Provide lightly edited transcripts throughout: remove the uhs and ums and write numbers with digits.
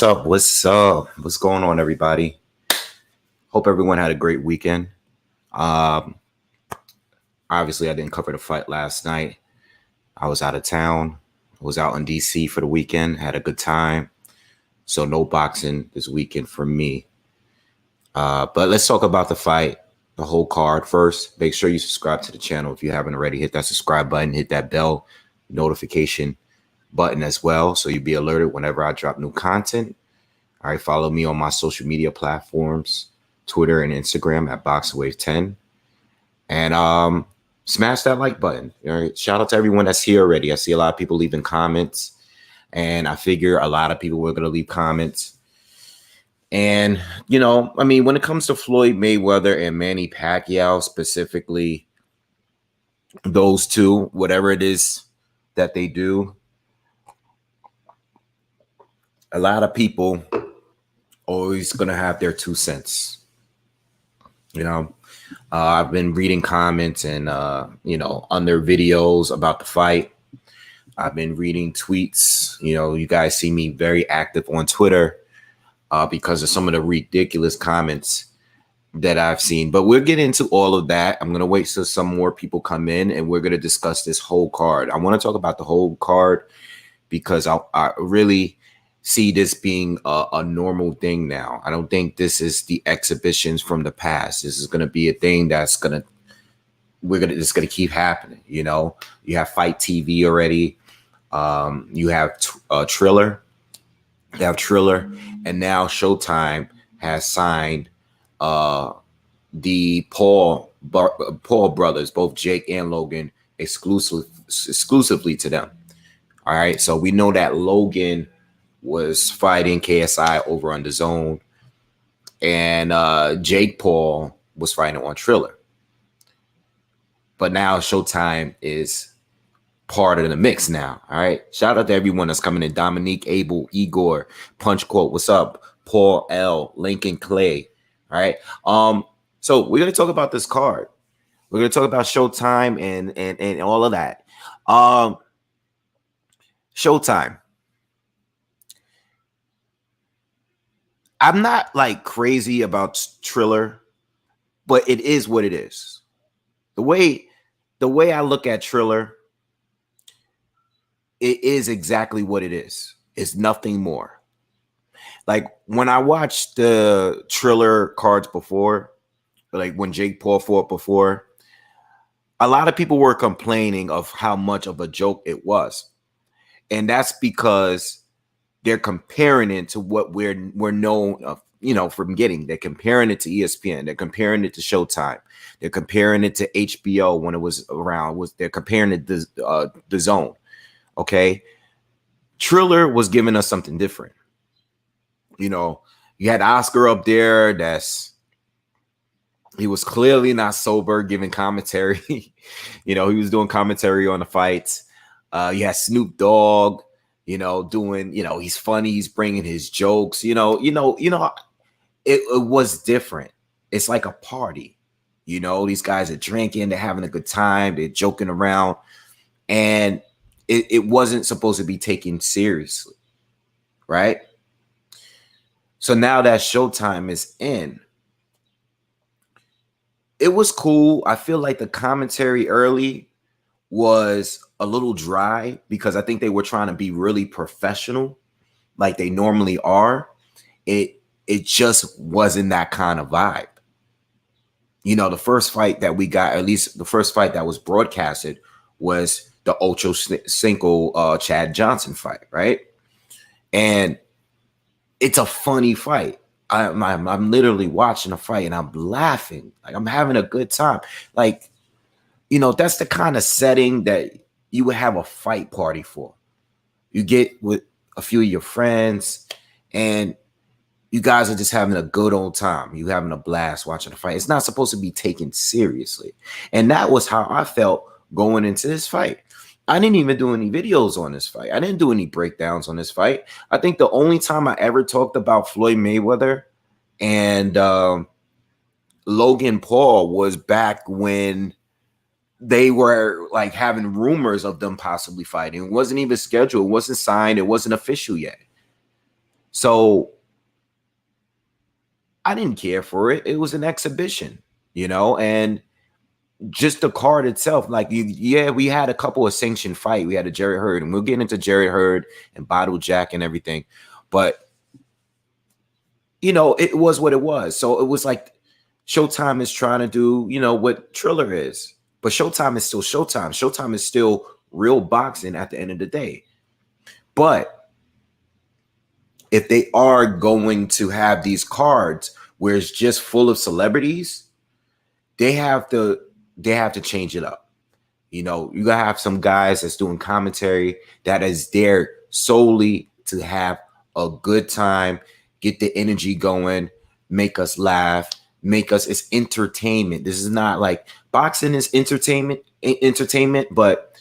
What's up? What's up? What's going on, everybody? Hope everyone had a great weekend. Um, Obviously, I didn't cover the fight last night. I was out of town. I was out in DC for the weekend. Had a good time. So no boxing this weekend for me. But let's talk about the fight, the whole card first. Make sure you subscribe to the channel if you haven't already. Hit that subscribe button. Hit that bell notification button as well, so you'll be alerted whenever I drop new content. All right, follow me on my social media platforms, Twitter and Instagram at BoxingWave10. And smash that like button. All right, shout out to everyone that's here already. I see a lot of people leaving comments, and I figure a lot of people were going to leave comments. And, when it comes to Floyd Mayweather and Manny Pacquiao specifically, those two, whatever it is that they do, a lot of people always going to have their 2 cents. I've been reading comments and, under videos about the fight. I've been reading tweets. You guys see me very active on Twitter because of some of the ridiculous comments that I've seen. But we'll get into all of that. I'm going to wait till some more people come in, and we're going to discuss this whole card. I want to talk about the whole card because I really see this being a normal thing now. I don't think this is the exhibitions from the past. This is going to be a thing that's going to keep happening. You have Fight TV already. You have Triller. You have Triller, and now Showtime has signed the Paul brothers, both Jake and Logan, exclusively to them. All right, so we know that Logan was fighting KSI over on the Zone, and Jake Paul was fighting on Triller. But now Showtime is part of the mix now. All right, shout out to everyone that's coming in: Dominique, Abel, Igor, Punch Quote, what's up? Paul L, Lincoln Clay. All right, so we're gonna talk about this card. We're gonna talk about Showtime and all of that. Showtime. I'm not like crazy about Triller, but it is what it is. The way I look at Triller, it is exactly what it is. It's nothing more. Like when I watched the Triller cards before, like when Jake Paul fought before, a lot of people were complaining of how much of a joke it was. And that's because they're comparing it to what we're known of, from getting. They're comparing it to ESPN. They're comparing it to Showtime. They're comparing it to HBO when it was around. They're comparing it to the Zone. Okay, Triller was giving us something different. You had Oscar up there. He was clearly not sober, giving commentary. He was doing commentary on the fights. You had Snoop Dogg, doing, he's funny. He's bringing his jokes. It was different. It's like a party. These guys are drinking. They're having a good time. They're joking around, and it wasn't supposed to be taken seriously, right? So now that Showtime is in, it was cool. I feel like the commentary early was a little dry because I think they were trying to be really professional like they normally are. It just wasn't that kind of vibe. The first fight that we got, at least the first fight that was broadcasted, was the Ocho Cinco Chad Johnson fight, right? And it's a funny fight. I'm literally watching a fight and I'm laughing. Like I'm having a good time. Like, that's the kind of setting that you would have a fight party for. You get with a few of your friends and you guys are just having a good old time. You having a blast watching a fight. It's not supposed to be taken seriously. And that was how I felt going into this fight. I didn't even do any videos on this fight. I didn't do any breakdowns on this fight. I think the only time I ever talked about Floyd Mayweather and Logan Paul was back when they were like having rumors of them possibly fighting. It wasn't even scheduled. It wasn't signed. It wasn't official yet. So I didn't care for it. It was an exhibition, and just the card itself, like we had a couple of sanctioned fight. We had a Jerry Hurd, and we'll get into Jerry Hurd and Bottle Jack and everything. But it was what it was. So it was like Showtime is trying to do, what Triller is. But Showtime is still Showtime. Showtime is still real boxing at the end of the day. But if they are going to have these cards where it's just full of celebrities, they have to change it up. You gotta have some guys that's doing commentary that is there solely to have a good time, get the energy going, make us laugh, it's entertainment. This is not like boxing is entertainment, but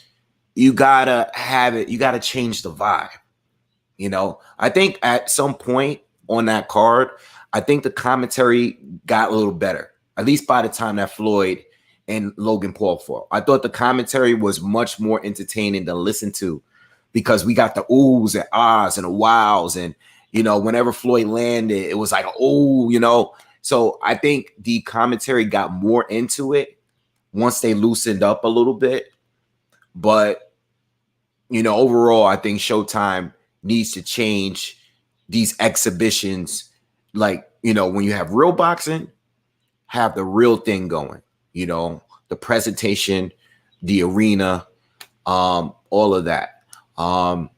you gotta have it. You gotta change the vibe. I think at some point on that card, I think the commentary got a little better. At least by the time that Floyd and Logan Paul fought, I thought the commentary was much more entertaining to listen to, because we got the oohs and ahs and the wows, and whenever Floyd landed, it was like So I think the commentary got more into it once they loosened up a little bit. But overall, I think Showtime needs to change these exhibitions. Like, when you have real boxing, have the real thing going, the presentation, the arena, all of that. But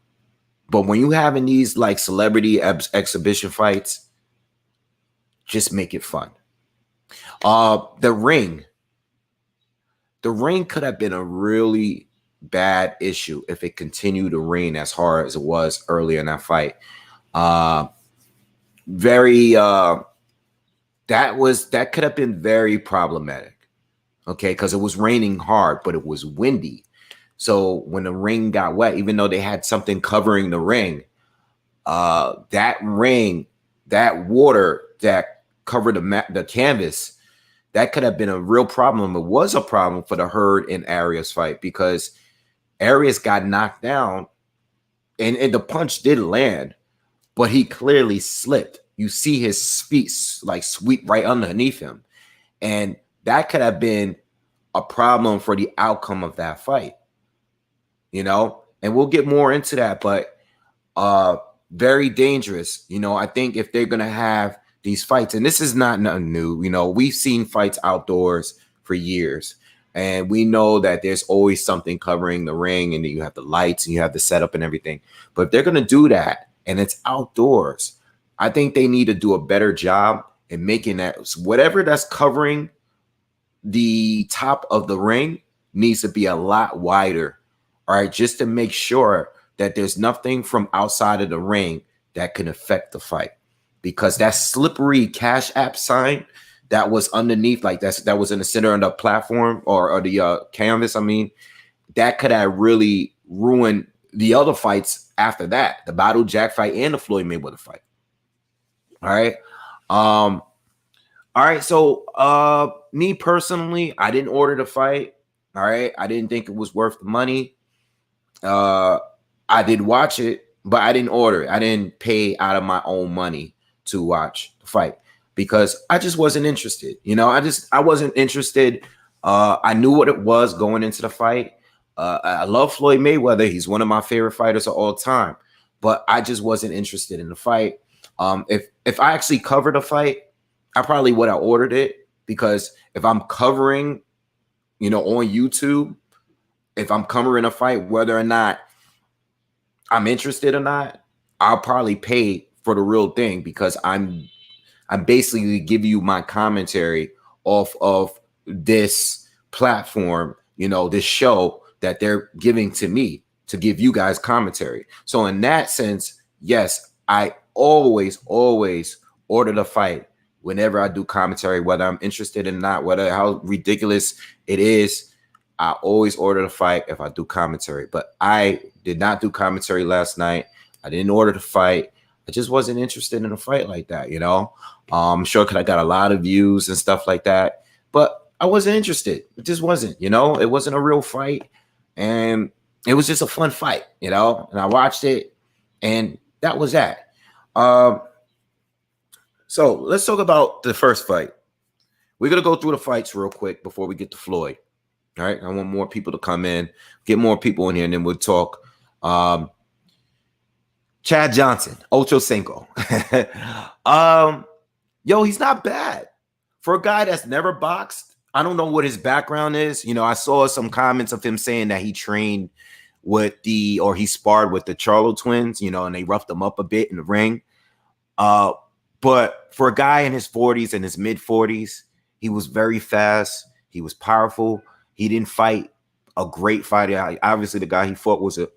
when you having these like celebrity exhibition fights, just make it fun. The ring could have been a really bad issue if it continued to rain as hard as it was earlier in that fight. That could have been very problematic. Okay, because it was raining hard, but it was windy. So when the ring got wet, even though they had something covering the ring, that water that covered the canvas, that could have been a real problem. It was a problem for the Hurd and Arias fight, because Arias got knocked down and the punch did land, but he clearly slipped. You see his feet like sweep right underneath him. And that could have been a problem for the outcome of that fight, and we'll get more into that, but very dangerous. I think if they're going to have these fights, and this is not nothing new, we've seen fights outdoors for years, and we know that there's always something covering the ring, and then you have the lights and you have the setup and everything. But if they're going to do that and it's outdoors, I think they need to do a better job in making that whatever that's covering the top of the ring needs to be a lot wider. All right, just to make sure that there's nothing from outside of the ring that can affect the fight, because that slippery Cash App sign that was underneath, like that was in the center of the platform or the canvas, that could have really ruined the other fights after that, the Bottle Jack fight and the Floyd Mayweather fight. All right. So me personally, I didn't order the fight. All right. I didn't think it was worth the money. I did watch it, but I didn't order it. I didn't pay out of my own money to watch the fight because I just wasn't interested. I wasn't interested. I knew what it was going into the fight. I love Floyd Mayweather. He's one of my favorite fighters of all time, but I just wasn't interested in the fight. If I actually covered a fight, I probably would have ordered it, because if I'm covering, on YouTube, if I'm covering a fight, whether or not I'm interested or not, I'll probably pay for the real thing, because I'm basically giving you my commentary off of this platform, this show that they're giving to me to give you guys commentary. So in that sense, yes, I always order the fight whenever I do commentary, whether I'm interested or not, whether how ridiculous it is. I always order the fight if I do commentary. But I did not do commentary last night. I didn't order the fight. I just wasn't interested in a fight like that, I'm sure because I got a lot of views and stuff like that, but I wasn't interested. It just wasn't, it wasn't a real fight, and it was just a fun fight, and I watched it, and that was that. Um, so let's talk about the first fight. We're gonna go through the fights real quick before we get to Floyd. All right, I want more people to come in, get more people in here, and then we'll talk. Chad Johnson, Ocho Cinco. Yo, he's not bad for a guy that's never boxed. I don't know what his background is. You know, I saw some comments of him saying that he trained with he sparred with the Charlo twins, you know, and they roughed him up a bit in the ring. But for a guy in his 40s and his mid 40s, he was very fast. He was powerful. He didn't fight a great fighter. Obviously, the guy he fought was a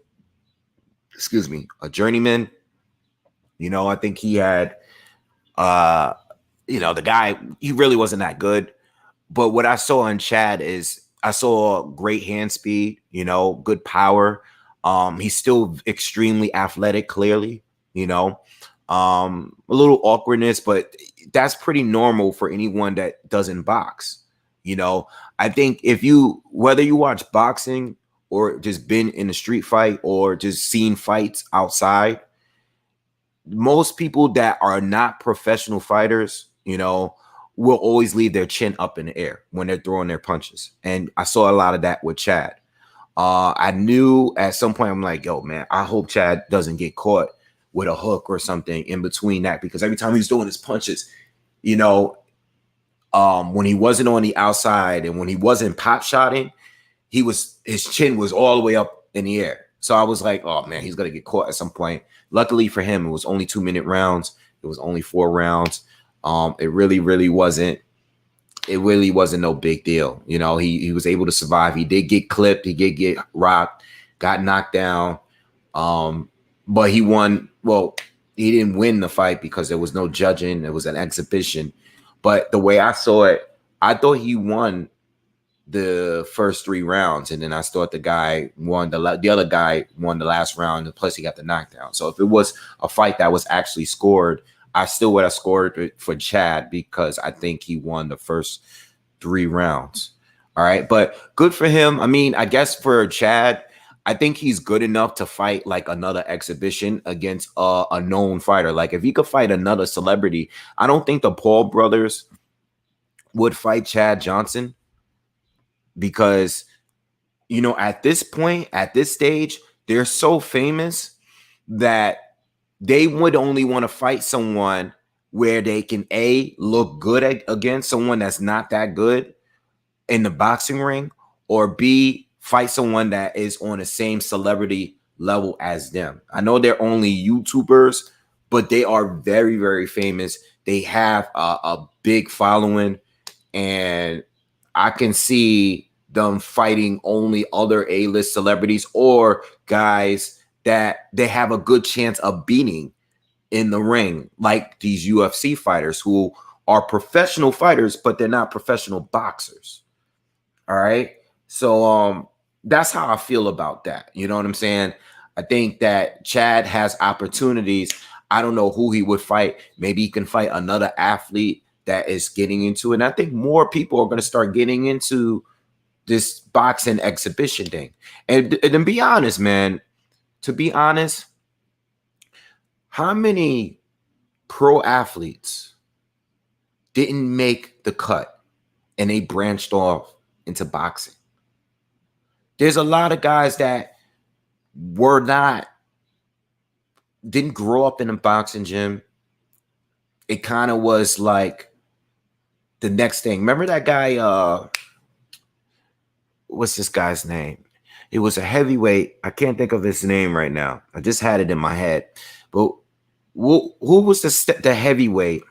journeyman. You know, I think he had, the guy, he really wasn't that good. But what I saw in Chad is I saw great hand speed, you know, good power. He's still extremely athletic, clearly, you know, a little awkwardness, but that's pretty normal for anyone that doesn't box. You know, I think whether you watch boxing or just been in a street fight or just seen fights outside, most people that are not professional fighters, you know, will always leave their chin up in the air when they're throwing their punches. And I saw a lot of that with Chad. I knew at some point, I'm like, yo, man, I hope Chad doesn't get caught with a hook or something in between that, because every time he's doing his punches, you know, when he wasn't on the outside and when he wasn't pop shotting, his chin was all the way up in the air. So I was like, oh man, he's gonna get caught at some point. Luckily for him, it was only 2-minute rounds. It was only 4 rounds. It really wasn't no big deal. You know, he was able to survive. He did get clipped. He did get rocked, got knocked down. But he won. Well, he didn't win the fight because there was no judging. It was an exhibition. But the way I saw it, I thought he won the first 3 rounds, and then I thought the guy won the other guy won the last round, and plus he got the knockdown. So if it was a fight that was actually scored, I still would have scored it for Chad because I think he won the first 3 rounds. All right, but good for him. I mean, I guess for Chad, I think he's good enough to fight like another exhibition against a known fighter. Like if he could fight another celebrity, I don't think the Paul brothers would fight Chad Johnson, because, you know, at this point, at this stage, they're so famous that they would only want to fight someone where they can look good against someone that's not that good in the boxing ring, or B, fight someone that is on the same celebrity level as them. I know they're only YouTubers, but they are very, very famous. They have a big following, and I can see them fighting only other A-list celebrities or guys that they have a good chance of beating in the ring, like these UFC fighters who are professional fighters, but they're not professional boxers. All right. So that's how I feel about that. You know what I'm saying? I think that Chad has opportunities. I don't know who he would fight. Maybe he can fight another athlete that is getting into it. And I think more people are going to start getting into this boxing exhibition thing. And to be honest, man, how many pro athletes didn't make the cut and they branched off into boxing? There's a lot of guys that didn't grow up in a boxing gym. It kind of was like the next thing. Remember that guy, what's this guy's name? It was a heavyweight. I can't think of his name right now. I just had it in my head. But who was the heavyweight?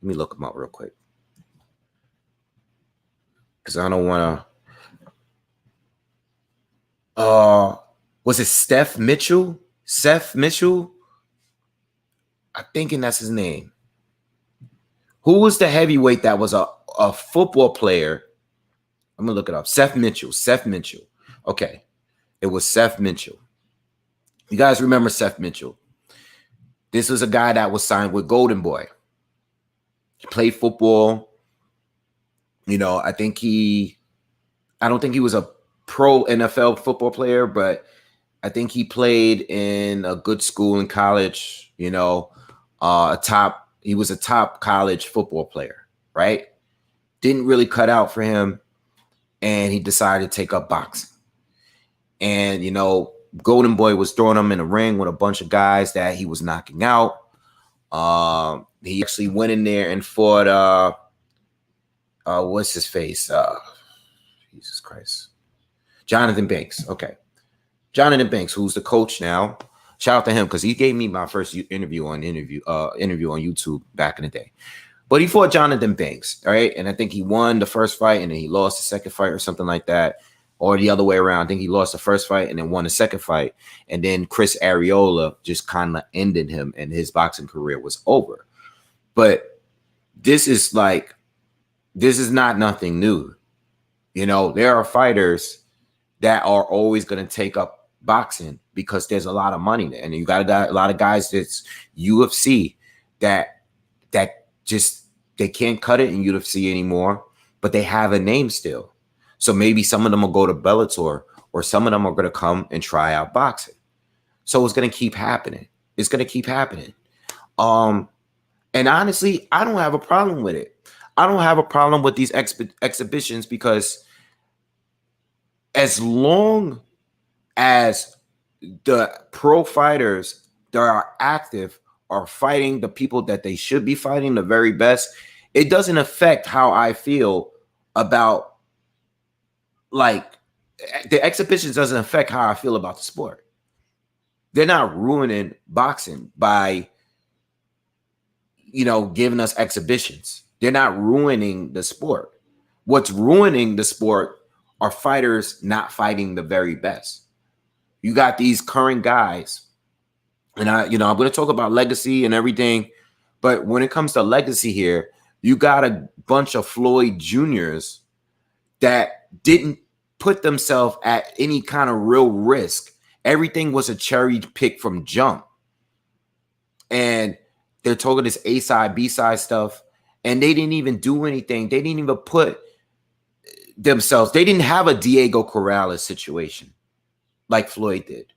Let me look him up real quick, because I don't want to. Was it Seth Mitchell? I'm thinking that's his name. Who was the heavyweight that was a football player? I'm gonna look it up. Seth Mitchell. Okay, it was Seth Mitchell. You guys remember Seth Mitchell? This was a guy that was signed with Golden Boy. He played football. You know, I don't think he was a pro NFL football player, but I think he played in a good school in college, you know, he was a top college football player, right? Didn't really cut out for him. And he decided to take up boxing. And, you know, Golden Boy was throwing him in a ring with a bunch of guys that he was knocking out. He actually went in there and fought, what's his face? Jesus Christ. Jonathan Banks. Okay. Jonathan Banks, who's the coach now. Shout out to him because he gave me my first interview on YouTube back in the day. But he fought Jonathan Banks, all right? And I think he won the first fight and then he lost the second fight or something like that. Or the other way around. I think he lost the first fight and then won the second fight. And then Chris Arreola just kind of ended him and his boxing career was over. But this is not nothing new. You know, there are fighters that are always going to take up boxing because there's a lot of money there. And you got a lot of guys that's UFC that just they can't cut it in UFC anymore, but they have a name still. So maybe some of them will go to Bellator or some of them are going to come and try out boxing. So it's going to keep happening. It's going to keep happening. And honestly, I don't have a problem with it. I don't have a problem with these exhibitions because as long as the pro fighters that are active are fighting the people that they should be fighting, the very best, it doesn't affect how I feel about, like, the exhibitions doesn't affect how I feel about the sport. They're not ruining boxing by, you know, giving us exhibitions. They're not ruining the sport. What's ruining the sport are fighters not fighting the very best. You got these current guys, and I'm going to talk about legacy and everything, but when it comes to legacy here, you got a bunch of Floyd Juniors that didn't put themselves at any kind of real risk. Everything was a cherry pick from jump. And they're talking this A side, B side stuff, and they didn't even do anything. They didn't even put themselves. They didn't have a Diego Corrales situation like Floyd did.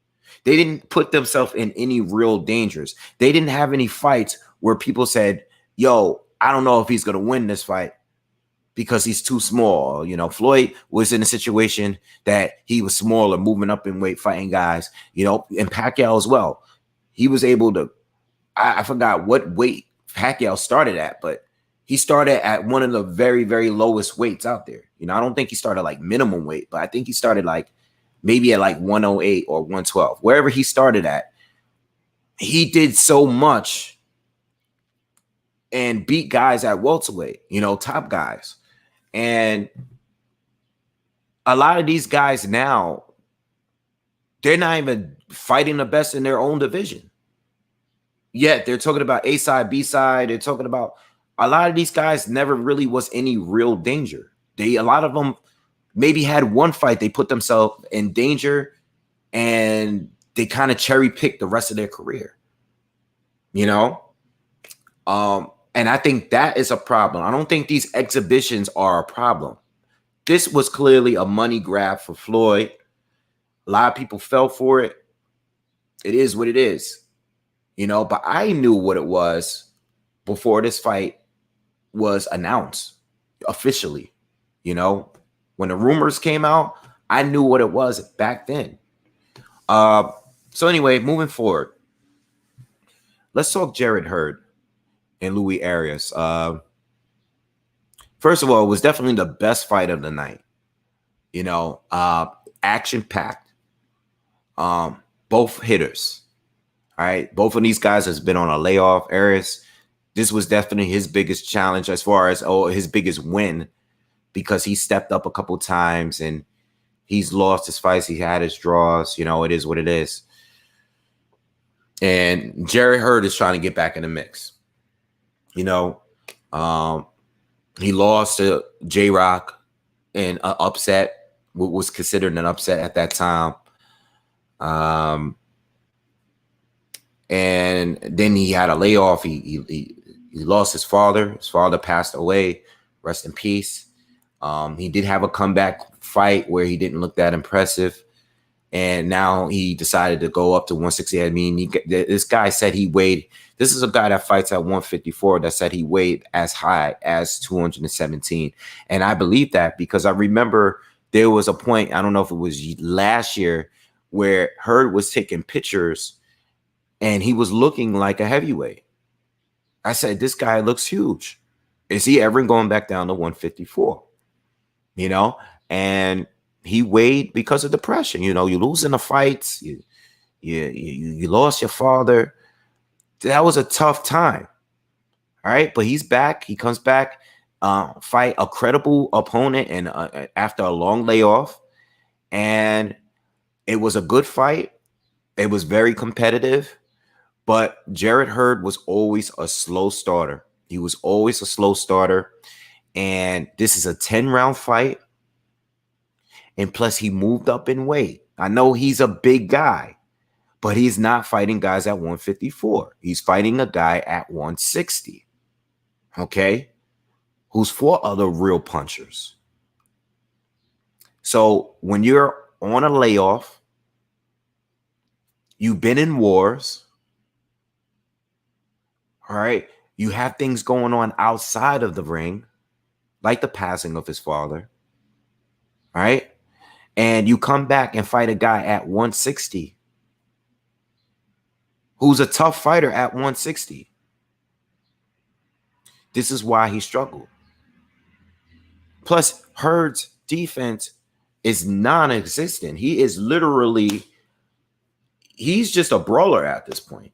They didn't put themselves in any real dangers. They didn't have any fights where people said, yo, I don't know if he's going to win this fight because he's too small. You know, Floyd was in a situation that he was smaller, moving up in weight, fighting guys, you know, and Pacquiao as well. He was able to, I forgot what weight Pacquiao started at, but he started at one of the very, very lowest weights out there. You know, I don't think he started like minimum weight, but I think he started like maybe at like 108 or 112. Wherever he started at, he did so much and beat guys at welterweight, you know, top guys. And a lot of these guys now, they're not even fighting the best in their own division. Yet they're talking about A side, B side. They're talking about a lot of these guys never really was any real danger. A lot of them maybe had one fight. They put themselves in danger and they kind of cherry picked the rest of their career, you know? And I think that is a problem. I don't think these exhibitions are a problem. This was clearly a money grab for Floyd. A lot of people fell for it. It is what it is, you know, but I knew what it was before this fight was announced officially. You know, when the rumors came out, I knew what it was back then. So anyway, moving forward, let's talk Jarrett Hurd and Louis Arias. First of all, it was definitely the best fight of the night. You know, action-packed. Both hitters. All right. Both of these guys has been on a layoff. Arias, this was definitely his biggest challenge as far as his biggest win, because he stepped up a couple times and he's lost his fights. He had his draws. You know, it is what it is. And Jarrett Hurd is trying to get back in the mix. You know, he lost to J-Rock in an upset, what was considered an upset at that time. And then he had a layoff. He lost his father. His father passed away. Rest in peace. He did have a comeback fight where he didn't look that impressive. and now he decided to go up to 160. I mean, this guy said he weighed. This is a guy that fights at 154 that said he weighed as high as 217. And I believe that because I remember there was a point, I don't know if it was last year, where Hurd was taking pictures and he was looking like a heavyweight. I said, this guy looks huge. Is he ever going back down to 154? You know, and he weighed because of depression. You know, you lose in the fights. You lost your father. That was a tough time. All right. But he's back. He comes back, fight a credible opponent and after a long layoff. And it was a good fight. It was very competitive. But Jarrett Hurd was always a slow starter. He was always a slow starter. And this is a 10-round fight. And plus, he moved up in weight. I know he's a big guy, but he's not fighting guys at 154. He's fighting a guy at 160. Okay? Who's fought other real punchers. So when you're on a layoff, you've been in wars. All right? You have things going on outside of the ring, like the passing of his father. All right? And you come back and fight a guy at 160 who's a tough fighter at 160. This is why he struggled. Plus, Hurd's defense is non-existent. He is literally, he's just a brawler at this point.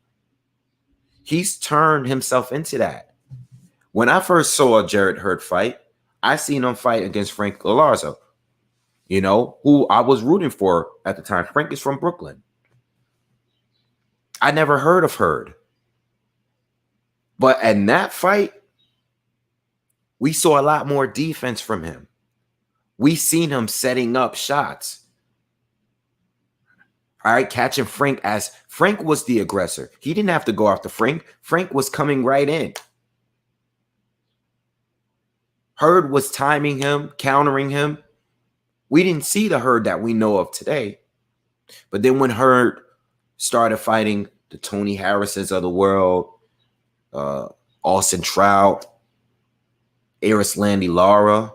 He's turned himself into that. When I first saw Jarrett Hurd fight, I seen him fight against Frank Galarzo, you know, who I was rooting for at the time. Frank is from Brooklyn. I never heard of Hurd. But in that fight, we saw a lot more defense from him. We seen him setting up shots. All right, catching Frank as Frank was the aggressor. He didn't have to go after Frank. Frank was coming right in. Hurd was timing him, countering him. We didn't see the Hurd that we know of today. But then when Hurd started fighting the Tony Harrisons of the world, Austin Trout, Erislandy Lara,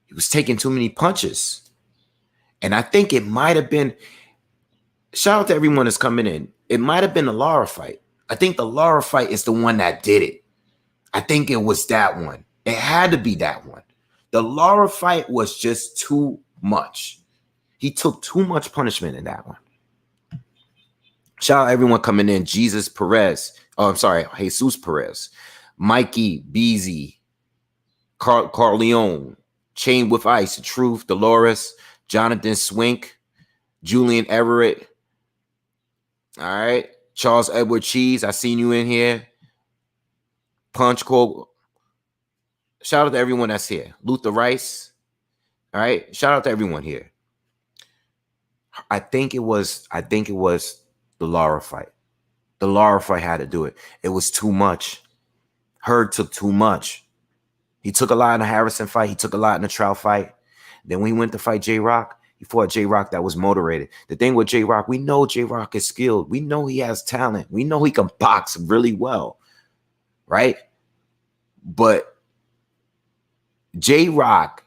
he was taking too many punches. And I think it might have been, shout out to everyone that's coming in. It might have been the Lara fight. I think the Lara fight is the one that did it. I think it was that one. It had to be that one. The Lara fight was just too much. He took too much punishment in that one. Shout out everyone coming in. Jesus Perez. Oh, I'm sorry. Jesus Perez. Mikey Beasy. Carl Leone. Chain with Ice. The Truth. Dolores. Jonathan Swink. Julian Everett. All right. Charles Edward Cheese. I seen you in here. Punch Cole. Shout out to everyone that's here. Luther Rice. All right. Shout out to everyone here. I think it was the Lara fight. The Lara fight had to do it. It was too much. Hurd took too much. He took a lot in the Harrison fight. He took a lot in the Trout fight. Then when he went to fight J-Rock, he fought J-Rock that was motivated. The thing with J-Rock, we know J-Rock is skilled. We know he has talent. We know he can box really well. Right? But J-Rock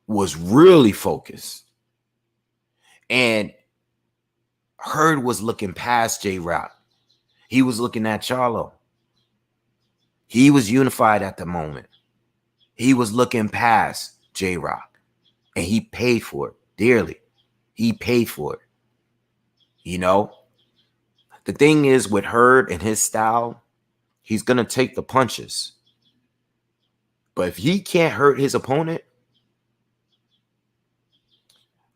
was really focused. And Hurd was looking past J-Rock. He was looking at Charlo. He was unified at the moment. He was looking past J-Rock. And he paid for it dearly. He paid for it. You know? The thing is with Hurd and his style, he's going to take the punches. But if he can't hurt his opponent,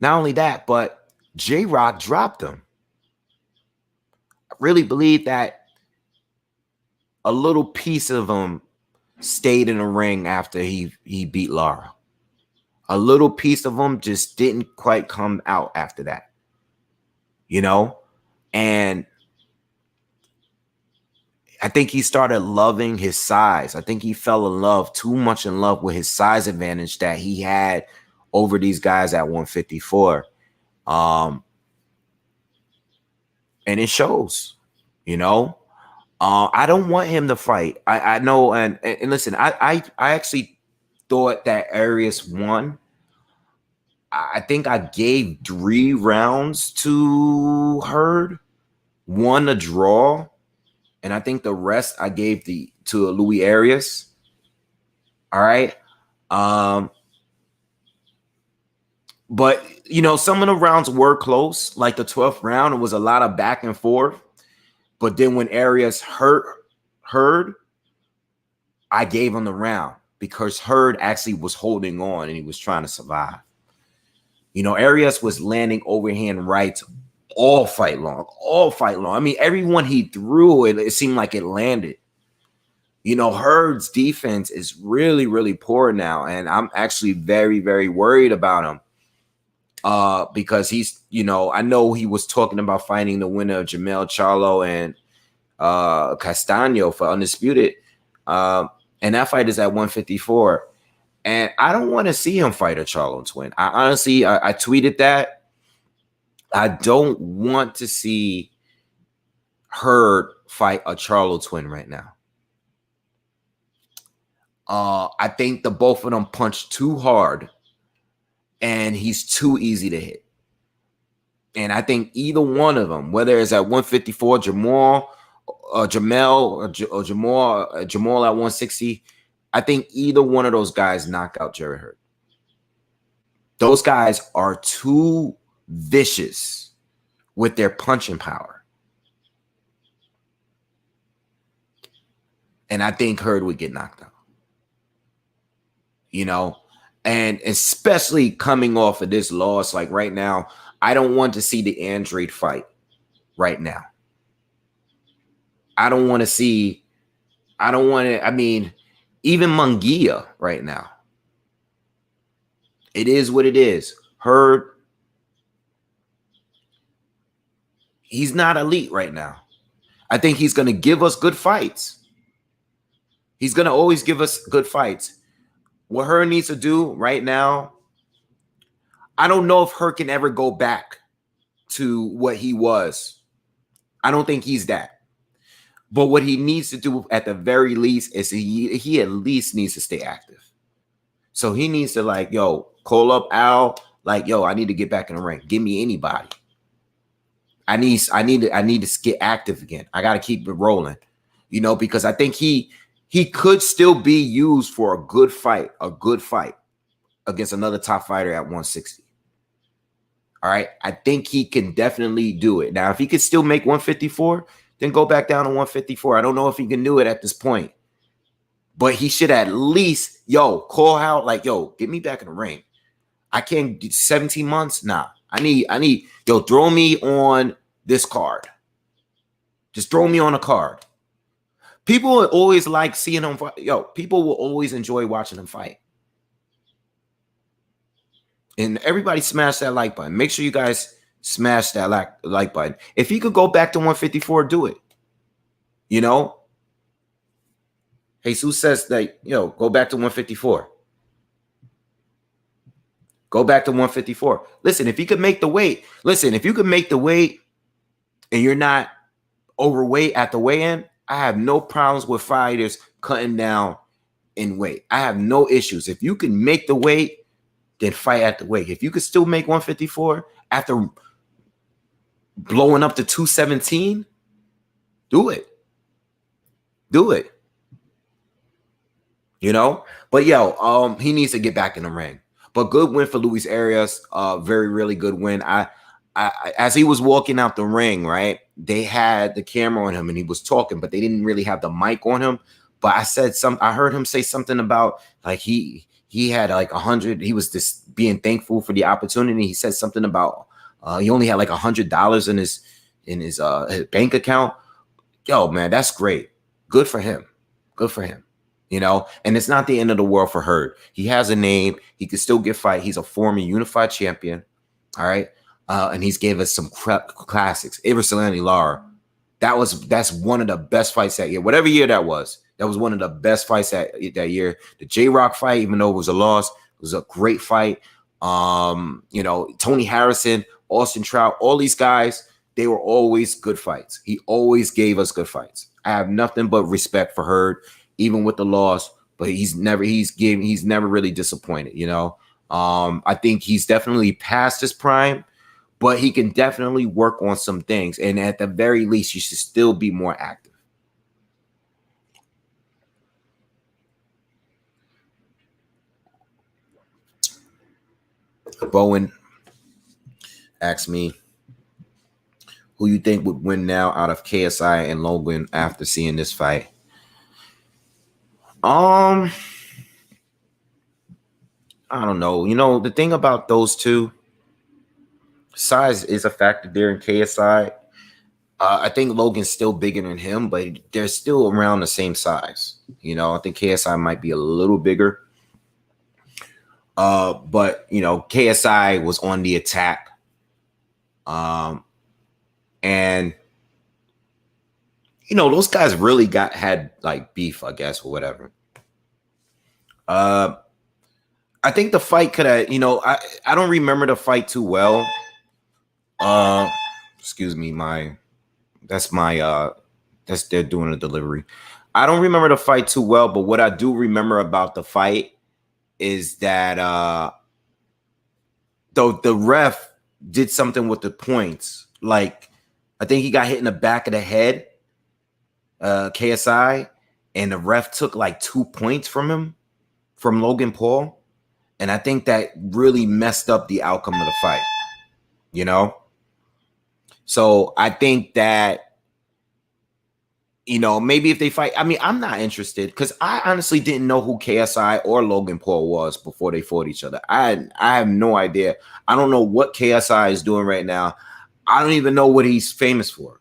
not only that, but J-Rock dropped him. I really believe that a little piece of him stayed in the ring after he beat Lara. A little piece of him just didn't quite come out after that. You know? And I think he started loving his size. I think he fell in love, too much in love with his size advantage that he had over these guys at 154. And it shows, you know. I don't want him to fight. I know, and listen, I actually thought that Arias won. I think I gave 3 rounds to Hurd, 1 a draw, and I think the rest I gave to Louis Arias. All right. But you know, some of the rounds were close. Like the 12th round, it was a lot of back and forth. But then when Arias Hurd, I gave him the round because Hurd actually was holding on and he was trying to survive. You know, Arias was landing overhand rights all fight long. I mean, everyone he threw, it seemed like it landed. You know, Hurd's defense is really, really poor now. And I'm actually very, very worried about him. Because he's, you know, I know he was talking about fighting the winner of Jamel Charlo and Castaño for Undisputed. And that fight is at 154. And I don't want to see him fight a Charlo twin. I honestly, I tweeted that. I don't want to see Hurd fight a Charlo twin right now. I think the both of them punch too hard. And he's too easy to hit. And I think either one of them, whether it's at 154, Jamal at 160, I think either one of those guys knock out Jarrett Hurd. Those guys are too vicious with their punching power. And I think Hurd would get knocked out. You know? And especially coming off of this loss, like right now, I don't want to see the Andrade fight right now. I mean, even Munguia right now. It is what it is. Hurd, he's not elite right now. I think he's going to give us good fights. He's going to always give us good fights. What Hurd needs to do right now, I don't know if Hurd can ever go back to what he was. I don't think he's that. But what he needs to do at the very least is he at least needs to stay active. So he needs to like, yo, call up Al, like, yo, I need to get back in the ring. Give me anybody. I need to get active again. I got to keep it rolling, you know, because I think he could still be used for a good fight against another top fighter at 160. All right. I think he can definitely do it. Now, if he could still make 154, then go back down to 154. I don't know if he can do it at this point, but he should at least, yo, call out like, yo, get me back in the ring. I can't do 17 months. Nah, I need, yo, throw me on this card. Just throw me on a card. People will always like seeing him fight. Yo, people will always enjoy watching him fight. And everybody smash that like button. Make sure you guys smash that like button. If he could go back to 154, do it. You know? Jesus says that, yo, go back to 154. Go back to 154. Listen, if he could make the weight, if you could make the weight and you're not overweight at the weigh-in, I have no problems with fighters cutting down in weight. I have no issues. If you can make the weight, then fight at the weight. If you could still make 154 after blowing up to 217, do it. Do it. You know? But yo, he needs to get back in the ring. But good win for Luis Arias. Very, really good win. I as he was walking out the ring, right, they had the camera on him and he was talking, but they didn't really have the mic on him. But I heard him say something about like he had like 100. He was just being thankful for the opportunity. He said something about he only had like $100 in his bank account. Yo, man, that's great. Good for him. Good for him. You know, and it's not the end of the world for Hurd. He has a name. He can still get fight. He's a former unified champion. All right. And he's gave us some classics. Everslani Lara. That's one of the best fights that year. Whatever year that was one of the best fights that year. The J-Rock fight, even though it was a loss, it was a great fight. You know, Tony Harrison, Austin Trout, all these guys, they were always good fights. He always gave us good fights. I have nothing but respect for Hurd, even with the loss, but he's never really disappointed, you know. I think he's definitely past his prime, but he can definitely work on some things. And at the very least, he should still be more active. Bowen asked me, who you think would win now out of KSI and Logan after seeing this fight? I don't know. You know, the thing about those two, size is a factor there in KSI. I think Logan's still bigger than him, but they're still around the same size. You know, I think KSI might be a little bigger. But you know, KSI was on the attack. And you know, those guys really had like beef, I guess, or whatever. I think the fight could have, you know, I don't remember the fight too well. Excuse me, that's they're doing a delivery. I don't remember the fight too well, but what I do remember about the fight is that the ref did something with the points. Like, I think he got hit in the back of the head, KSI, and the ref took like 2 points from him, from Logan Paul. And I think that really messed up the outcome of the fight, you know? So I think that, you know, maybe if they fight, I mean, I'm not interested because I honestly didn't know who KSI or Logan Paul was before they fought each other. I have no idea. I don't know what KSI is doing right now. I don't even know what he's famous for.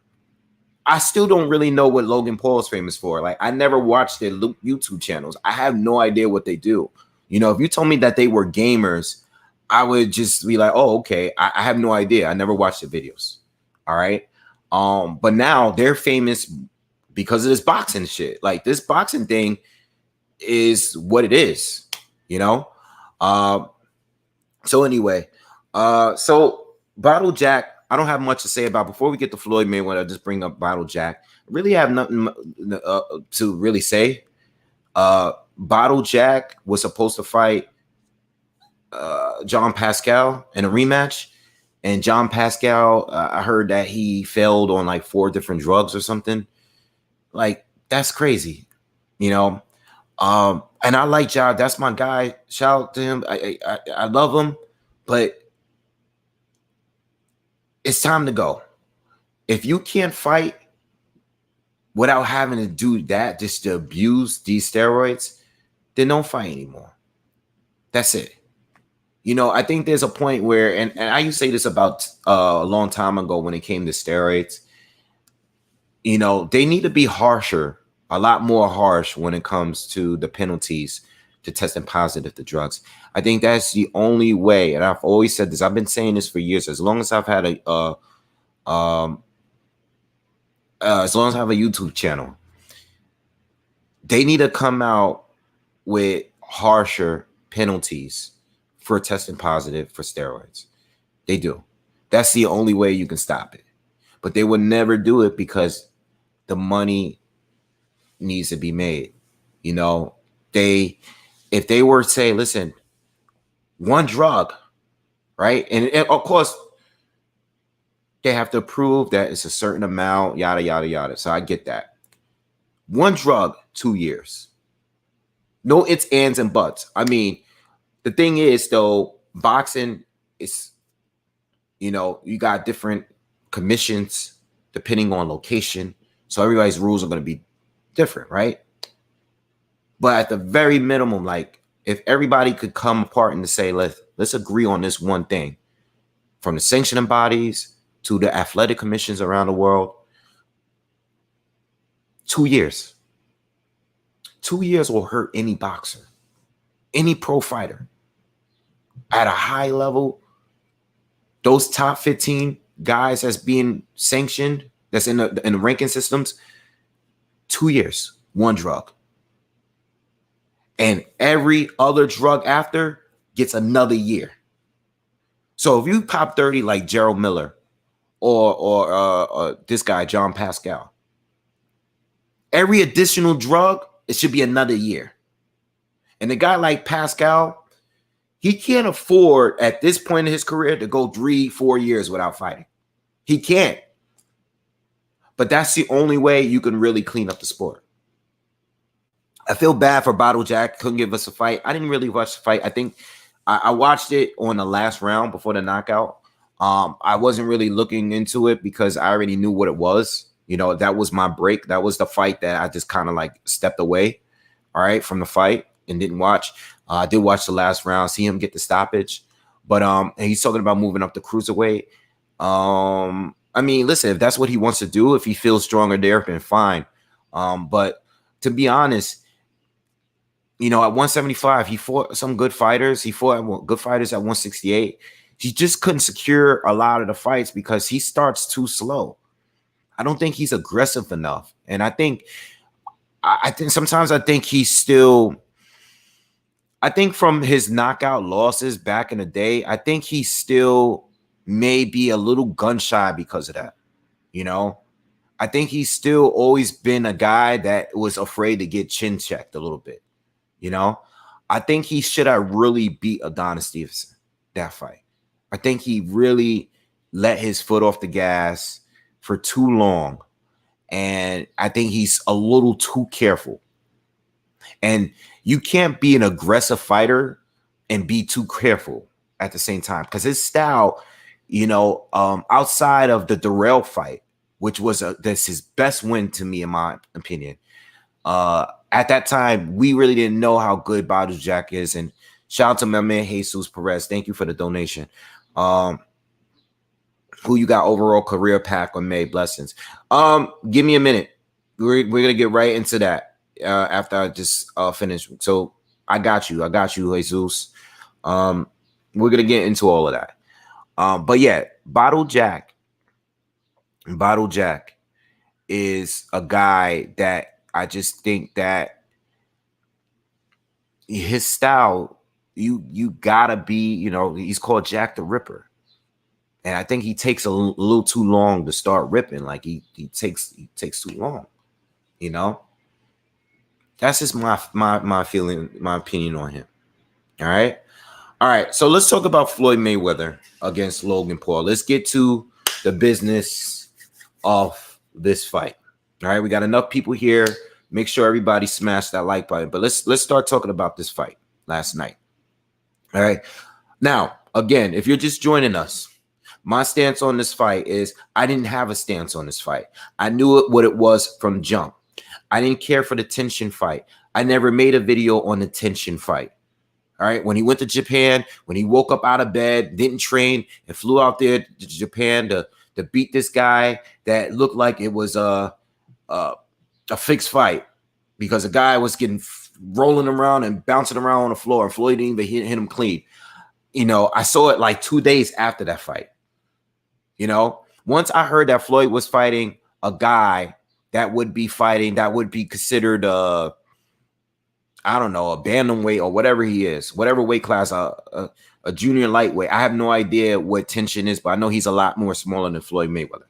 I still don't really know what Logan Paul is famous for. Like, I never watched their YouTube channels. I have no idea what they do. You know, if you told me that they were gamers, I would just be like, oh, okay. I have no idea. I never watched the videos. All right. But now they're famous because of this boxing shit. Like, this boxing thing is what it is, you know? So anyway, so Bottle Jack, I don't have much to say about. Before we get to Floyd Mayweather, I'll just bring up Bottle Jack. I really have nothing to really say. Bottle Jack was supposed to fight John Pascal in a rematch, and John Pascal, I heard that he failed on like 4 different drugs or something. Like, that's crazy, you know. And I like John. That's my guy. Shout out to him. I love him, but it's time to go. If you can't fight without having to do that, just to abuse these steroids, then don't fight anymore. That's it. You know, I think there's a point where, and I used to say this about a long time ago when it came to steroids, you know, they need to be harsher, a lot more harsh when it comes to the penalties to testing positive to drugs. I think that's the only way, and I've always said this. I've been saying this for years. As long as I've had as long as I have a YouTube channel, they need to come out with harsher penalties for testing positive for steroids. They do. That's the only way you can stop it. But they would never do it because the money needs to be made. You know, if they were to say, listen, one drug, right? And of course, they have to prove that it's a certain amount, yada, yada, yada. So I get that. One drug, 2 years. No ifs, ands, and buts. I mean, the thing is, though, boxing is, you know, you got different commissions depending on location. So everybody's rules are going to be different, right? But at the very minimum, like, if everybody could come apart and say, let's agree on this one thing, from the sanctioning bodies to the athletic commissions around the world, 2 years. 2 years will hurt any boxer, any pro fighter. At a high level, those top 15 guys that's being sanctioned, that's in the ranking systems, 2 years, one drug. And every other drug after gets another year. So if you pop 30 like Gerald Miller or this guy, John Pascal, every additional drug, it should be another year. And a guy like Pascal, he can't afford at this point in his career to go 3-4 years without fighting. He can't. But that's the only way you can really clean up the sport. I feel bad for Bottle Jack. Couldn't give us a fight. I didn't really watch the fight. I think I watched it on the last round before the knockout. I wasn't really looking into it because I already knew what it was. You know, that was my break. That was the fight that I just kind of like stepped away, all right, from the fight and didn't watch. I did watch the last round, see him get the stoppage. But and he's talking about moving up the cruiserweight. I mean, listen, if that's what he wants to do, if he feels stronger there, then fine. But to be honest, you know, at 175, he fought some good fighters. He fought good fighters at 168. He just couldn't secure a lot of the fights because he starts too slow. I don't think he's aggressive enough. And I think sometimes I think he's still, I think from his knockout losses back in the day, I think he still may be a little gun shy because of that. You know, I think he's still always been a guy that was afraid to get chin checked a little bit. You know, I think he should have really beat Adonis Stevenson that fight. I think he really let his foot off the gas for too long. And I think he's a little too careful. And you can't be an aggressive fighter and be too careful at the same time. Because his style, you know, outside of the Darrell fight, which was that's his best win to me, in my opinion. At that time, we really didn't know how good Bottle Jack is. And shout out to my man, Jesus Perez. Thank you for the donation. Who you got overall career pack on May? Blessings. Give me a minute. We're going to get right into that after I just finish. So I got you, Jesus. We're going to get into all of that. But yeah, Bottle Jack is a guy that I just think that his style, you gotta be, you know, he's called Jack the Ripper. And I think he takes a little too long to start ripping. Like he takes too long, you know. That's just my feeling, my opinion on him. All right. So let's talk about Floyd Mayweather against Logan Paul. Let's get to the business of this fight. All right, we got enough people here. Make sure everybody smash that like button. But let's start talking about this fight last night. All right. Now, again, if you're just joining us, my stance on this fight is I didn't have a stance on this fight. I knew what it was from jump. I didn't care for the tension fight. I never made a video on the tension fight. All right. When he went to Japan, when he woke up out of bed, didn't train, and flew out there to Japan to beat this guy that looked like it was a fixed fight because the guy was getting rolling around and bouncing around on the floor, and Floyd didn't even hit him clean. You know, I saw it like 2 days after that fight. You know, once I heard that Floyd was fighting a guy that would be fighting, that would be considered I don't know, a bantamweight or whatever he is, whatever weight class, a junior lightweight. I have no idea what tension is, but I know he's a lot more smaller than Floyd Mayweather.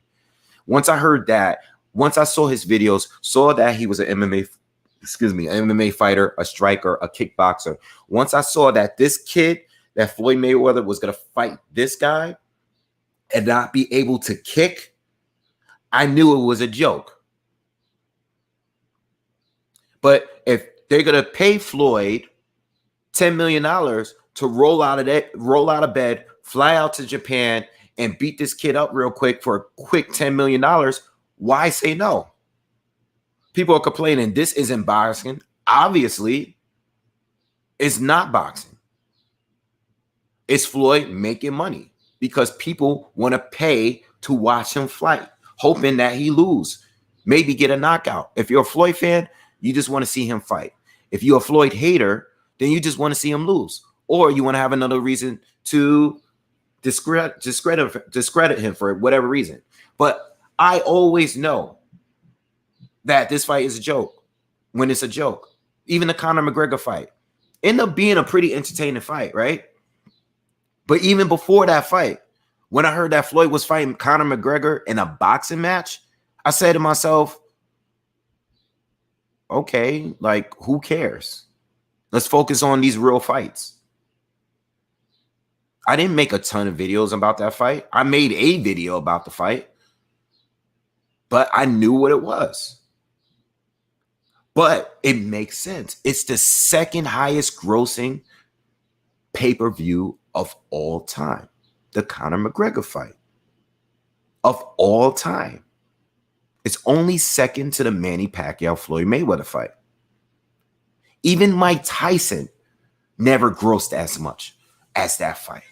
Once I heard that, once I saw his videos, saw that he was an MMA fighter, a striker, a kickboxer. Once I saw that this kid, that Floyd Mayweather was going to fight this guy and not be able to kick, I knew it was a joke. But if they're going to pay Floyd $10 million to roll out of bed, fly out to Japan, and beat this kid up real quick for a quick $10 million, why say no? People are complaining this isn't boxing. Obviously, it's not boxing. It's Floyd making money because people want to pay to watch him fight, hoping that he lose, maybe get a knockout. If you're a Floyd fan, you just want to see him fight. If you're a Floyd hater, then you just want to see him lose. Or you want to have another reason to discredit him for whatever reason. But I always know that this fight is a joke when it's a joke. Even the Conor McGregor fight ended up being a pretty entertaining fight, right? But even before that fight, when I heard that Floyd was fighting Conor McGregor in a boxing match, I said to myself, okay, like, who cares? Let's focus on these real fights. I didn't make a ton of videos about that fight. I made a video about the fight, but I knew what it was. But it makes sense. It's the second highest grossing pay-per-view of all time. The Conor McGregor fight of all time. It's only second to the Manny Pacquiao Floyd Mayweather fight. Even Mike Tyson never grossed as much as that fight.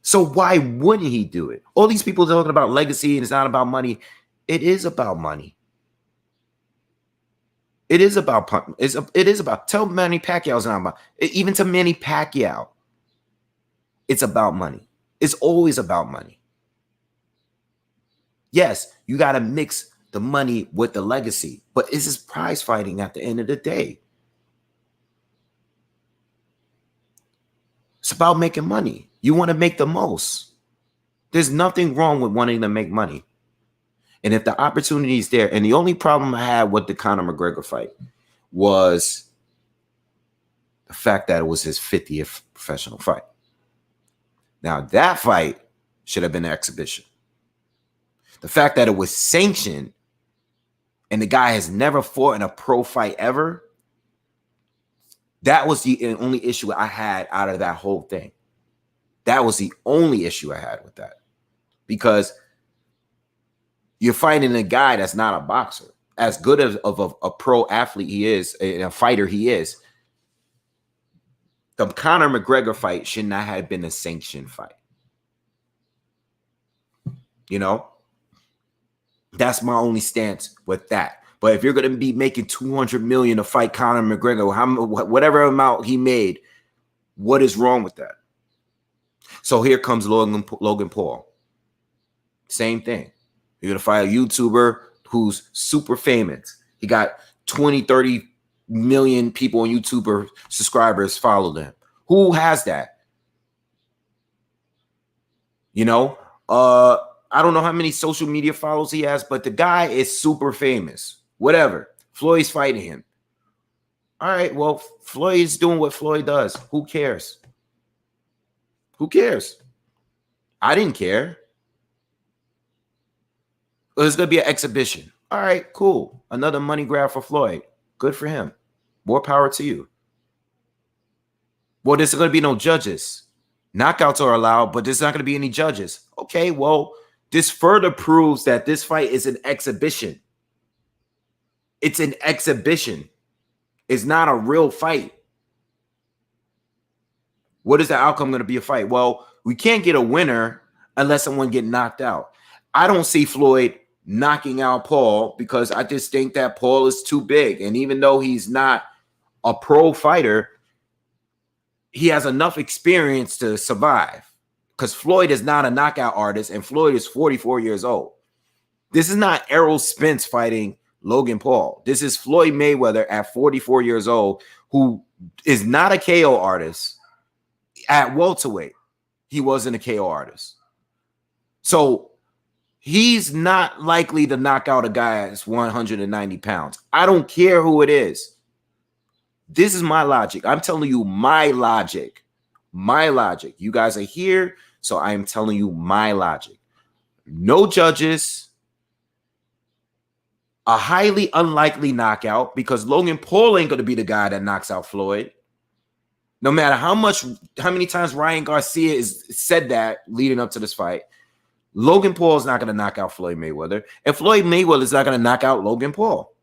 So why wouldn't he do it? All these people talking about legacy and it's not about money. It is about money. It is about tell Manny Pacquiao's not about, even to Manny Pacquiao, it's about money. It's always about money. Yes, you got to mix the money with the legacy, but this is prize fighting at the end of the day. It's about making money. You want to make the most. There's nothing wrong with wanting to make money. And if the opportunity is there, and the only problem I had with the Conor McGregor fight was the fact that it was his 50th professional fight. Now, that fight should have been an exhibition. The fact that it was sanctioned and the guy has never fought in a pro fight ever, that was the only issue I had out of that whole thing. That was the only issue I had with that. Because you're fighting a guy that's not a boxer. As good as of a pro athlete he is, a fighter he is, the Conor McGregor fight should not have been a sanctioned fight. You know? That's my only stance with that. But if you're going to be making $200 million to fight Conor McGregor, whatever amount he made, what is wrong with that? So here comes Logan Paul. Same thing. You're going to fight a YouTuber who's super famous. He got 20, 30 million people on YouTube subscribers follow him. Who has that? You know, I don't know how many social media followers he has, but the guy is super famous. Whatever. Floyd's fighting him. All right, well, Floyd's doing what Floyd does. Who cares? Who cares? I didn't care. It's going to be an exhibition. All right, cool. Another money grab for Floyd. Good for him. More power to you. Well, there's going to be no judges. Knockouts are allowed, but there's not going to be any judges. Okay, well, this further proves that this fight is an exhibition. It's an exhibition. It's not a real fight. What is the outcome going to be a fight? Well, we can't get a winner unless someone get knocked out. I don't see Floyd knocking out Paul because I just think that Paul is too big. And even though he's not a pro fighter, he has enough experience to survive because Floyd is not a knockout artist and Floyd is 44 years old. This is not Errol Spence fighting Logan Paul. This is Floyd Mayweather at 44 years old who is not a KO artist. At welterweight, he wasn't a KO artist. So he's not likely to knock out a guy that's 190 pounds. I don't care who it is. This is my logic. I'm telling you my logic. My logic. You guys are here, so I am telling you my logic. No judges. A highly unlikely knockout because Logan Paul ain't going to be the guy that knocks out Floyd. No matter how many times Ryan Garcia has said that leading up to this fight, Logan Paul is not going to knock out Floyd Mayweather, and Floyd Mayweather is not going to knock out Logan Paul.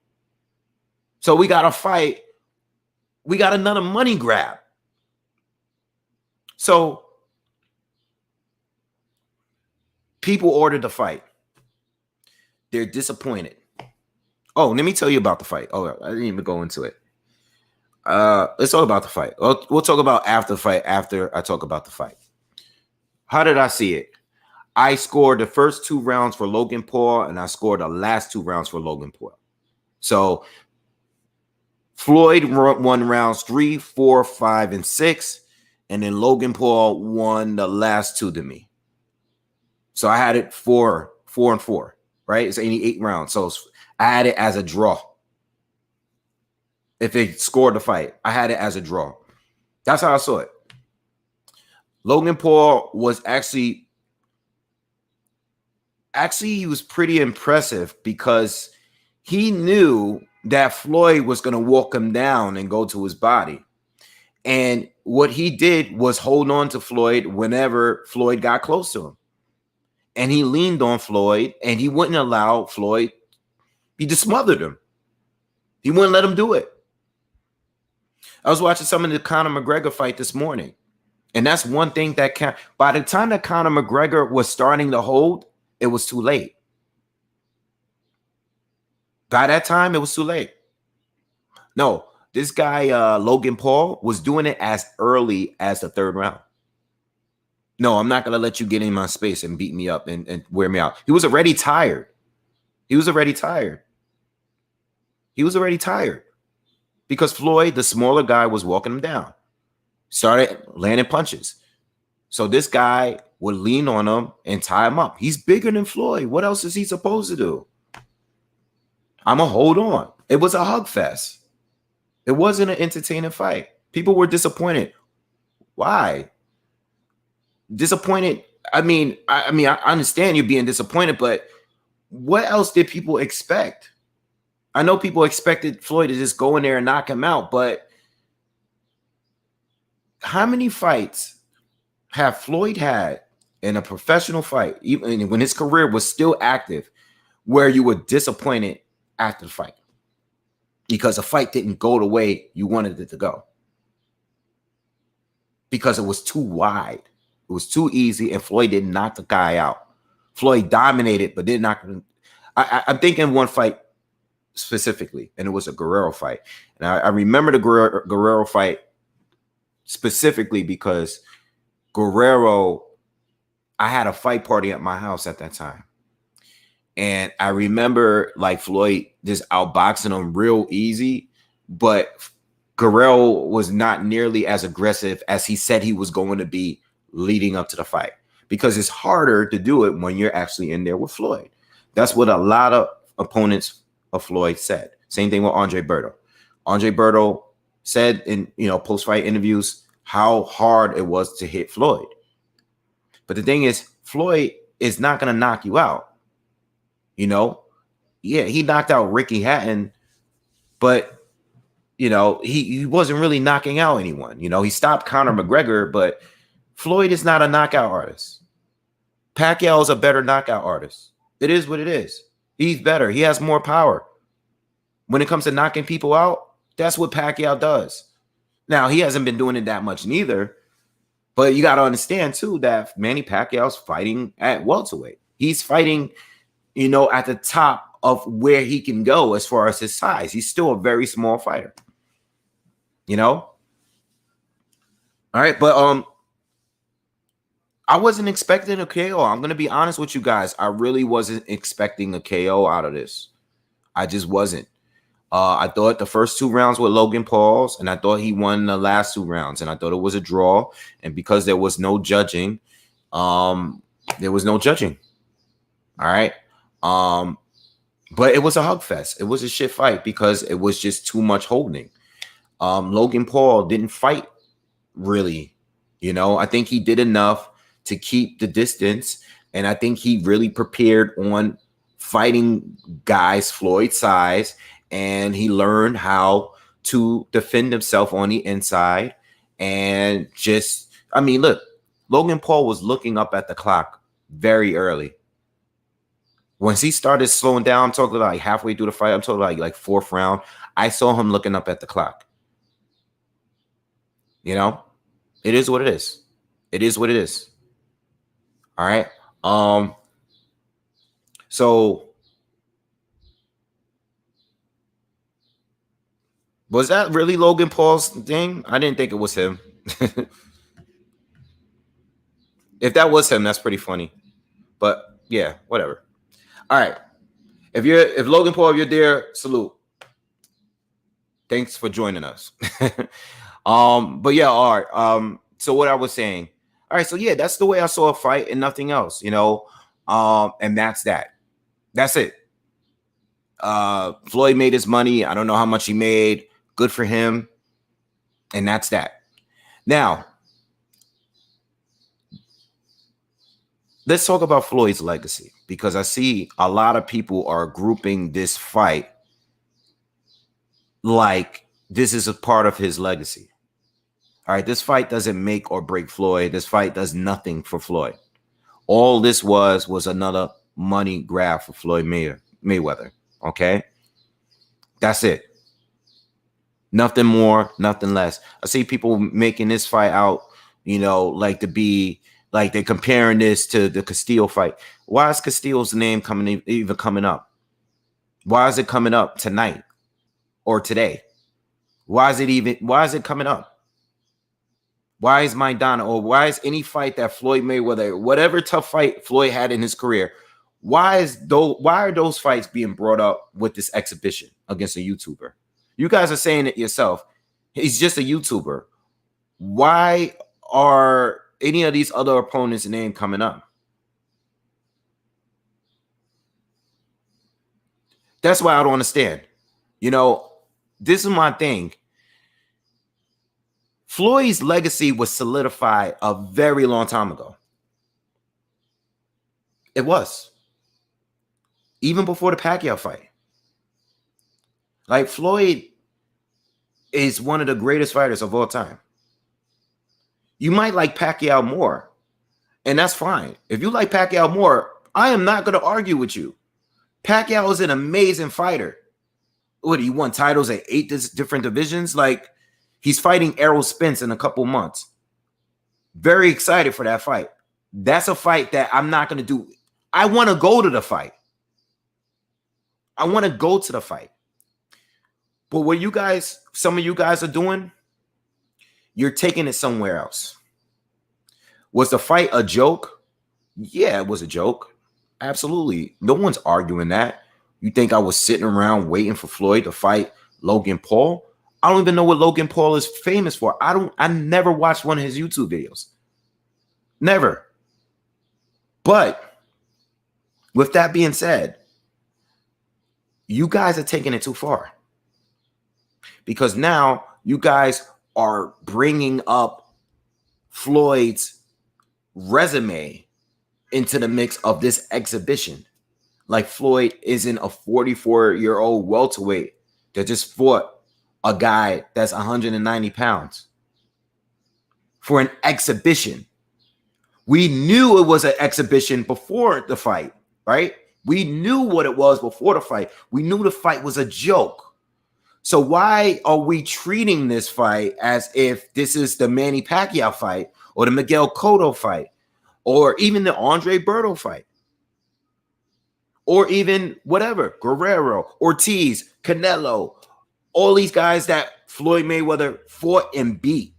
So we got a fight. We got another money grab. So people ordered the fight. They're disappointed. Oh, let me tell you about the fight. Oh, I didn't even go into it. Let's talk about the fight. We'll talk about after the fight after I talk about the fight. How did I see it? I scored the first 2 rounds for Logan Paul, and I scored the last 2 rounds for Logan Paul. So Floyd won rounds 3, 4, 5, and 6, and then Logan Paul won the last two to me. So I had it 4-4, right? It's 88 rounds. So I had it as a draw. If they scored the fight, I had it as a draw. That's how I saw it. Logan Paul was actually he was pretty impressive because he knew that Floyd was going to walk him down and go to his body. And what he did was hold on to Floyd whenever Floyd got close to him. And he leaned on Floyd, and he wouldn't allow Floyd. He just smothered him. He wouldn't let him do it. I was watching some of the Conor McGregor fight this morning. And that's one thing that by the time that Conor McGregor was starting to hold, it was too late. By that time, it was too late. No, this guy, Logan Paul, was doing it as early as the third round. No, I'm not going to let you get in my space and beat me up and wear me out. He was already tired. He was already tired. He was already tired because Floyd, the smaller guy, was walking him down. Started landing punches. So this guy would lean on him and tie him up. He's bigger than Floyd. What else is he supposed to do? I'm going to hold on. It was a hug fest. It wasn't an entertaining fight. People were disappointed. Why? Disappointed. I mean, I understand you being disappointed, but what else did people expect? I know people expected Floyd to just go in there and knock him out, but how many fights have Floyd had in a professional fight, even when his career was still active, where you were disappointed after the fight because the fight didn't go the way you wanted it to go? Because it was too wide. It was too easy, and Floyd didn't knock the guy out. Floyd dominated, but didn't knock him. I'm thinking one fight specifically, and it was a Guerrero fight. And I remember the Guerrero fight specifically because Guerrero, I had a fight party at my house at that time. And I remember like Floyd just outboxing him real easy, but Guerrero was not nearly as aggressive as he said he was going to be leading up to the fight, because it's harder to do it when you're actually in there with Floyd. That's what a lot of opponents of Floyd said. Same thing with Andre Berto. Andre Berto said in post-fight interviews how hard it was to hit Floyd. But the thing is, Floyd is not going to knock you out. Yeah, he knocked out Ricky Hatton, but he wasn't really knocking out anyone. He stopped Conor McGregor, but Floyd is not a knockout artist. Pacquiao is a better knockout artist. It is what it is. He's better. He has more power. When it comes to knocking people out, that's what Pacquiao does. Now, he hasn't been doing it that much neither, but you got to understand, too, that Manny Pacquiao's fighting at welterweight. He's fighting, at the top of where he can go as far as his size. He's still a very small fighter. All right, but I wasn't expecting a KO. I'm going to be honest with you guys. I really wasn't expecting a KO out of this. I just wasn't. I thought the first two rounds were Logan Paul's, and I thought he won the last two rounds, and I thought it was a draw. And because there was no judging, there was no judging. All right. But it was a hug fest. It was a shit fight because it was just too much holding. Logan Paul didn't fight really. I think he did enough to keep the distance, and I think he really prepared on fighting guys Floyd's size, and he learned how to defend himself on the inside. And look, Logan Paul was looking up at the clock very early. Once he started slowing down, I'm talking like halfway through the fight, I'm talking like fourth round, I saw him looking up at the clock. It is what it is. It is what it is. All right. So was that really Logan Paul's thing? I didn't think it was him. If that was him, that's pretty funny. But yeah, whatever. All right. If Logan Paul, if you're there, salute. Thanks for joining us. But yeah, all right. So what I was saying, all right, so yeah, that's the way I saw a fight and nothing else, and that's that. That's it. Floyd made his money. I don't know how much he made. Good for him. And that's that. Now, let's talk about Floyd's legacy, because I see a lot of people are grouping this fight like this is a part of his legacy. All right, this fight doesn't make or break Floyd. This fight does nothing for Floyd. All this was another money grab for Floyd Mayweather. Okay, that's it. Nothing more, nothing less. I see people making this fight out, like to be like they're comparing this to the Castillo fight. Why is Castillo's name even coming up? Why is it coming up tonight or today? Why is it coming up? Why is Maidana, or why is any fight that Floyd Mayweather, whatever tough fight Floyd had in his career, why are those fights being brought up with this exhibition against a YouTuber? You guys are saying it yourself. He's just a YouTuber. Why are any of these other opponents' name coming up? That's why I don't understand. This is my thing. Floyd's legacy was solidified a very long time ago. It was. Even before the Pacquiao fight. Like, Floyd is one of the greatest fighters of all time. You might like Pacquiao more, and that's fine. If you like Pacquiao more, I am not going to argue with you. Pacquiao is an amazing fighter. What, he won titles at 8 different divisions? Like, he's fighting Errol Spence in a couple months. Very excited for that fight. That's a fight that I'm not going to do. I want to go to the fight. I want to go to the fight. But what some of you guys are doing, you're taking it somewhere else. Was the fight a joke? Yeah, it was a joke. Absolutely. No one's arguing that. You think I was sitting around waiting for Floyd to fight Logan Paul? I don't even know what Logan Paul is famous for. I never watched one of his YouTube videos. Never. But with that being said, you guys are taking it too far. Because now you guys are bringing up Floyd's resume into the mix of this exhibition. Like, Floyd isn't a 44-year-old welterweight that just fought a guy that's 190 pounds for an exhibition. We knew it was an exhibition before the fight, right? We knew what it was before the fight. We knew the fight was a joke. So why are we treating this fight as if this is the Manny Pacquiao fight or the Miguel Cotto fight or even the Andre Berto fight or even whatever, Guerrero, Ortiz, Canelo, all these guys that Floyd Mayweather fought and beat?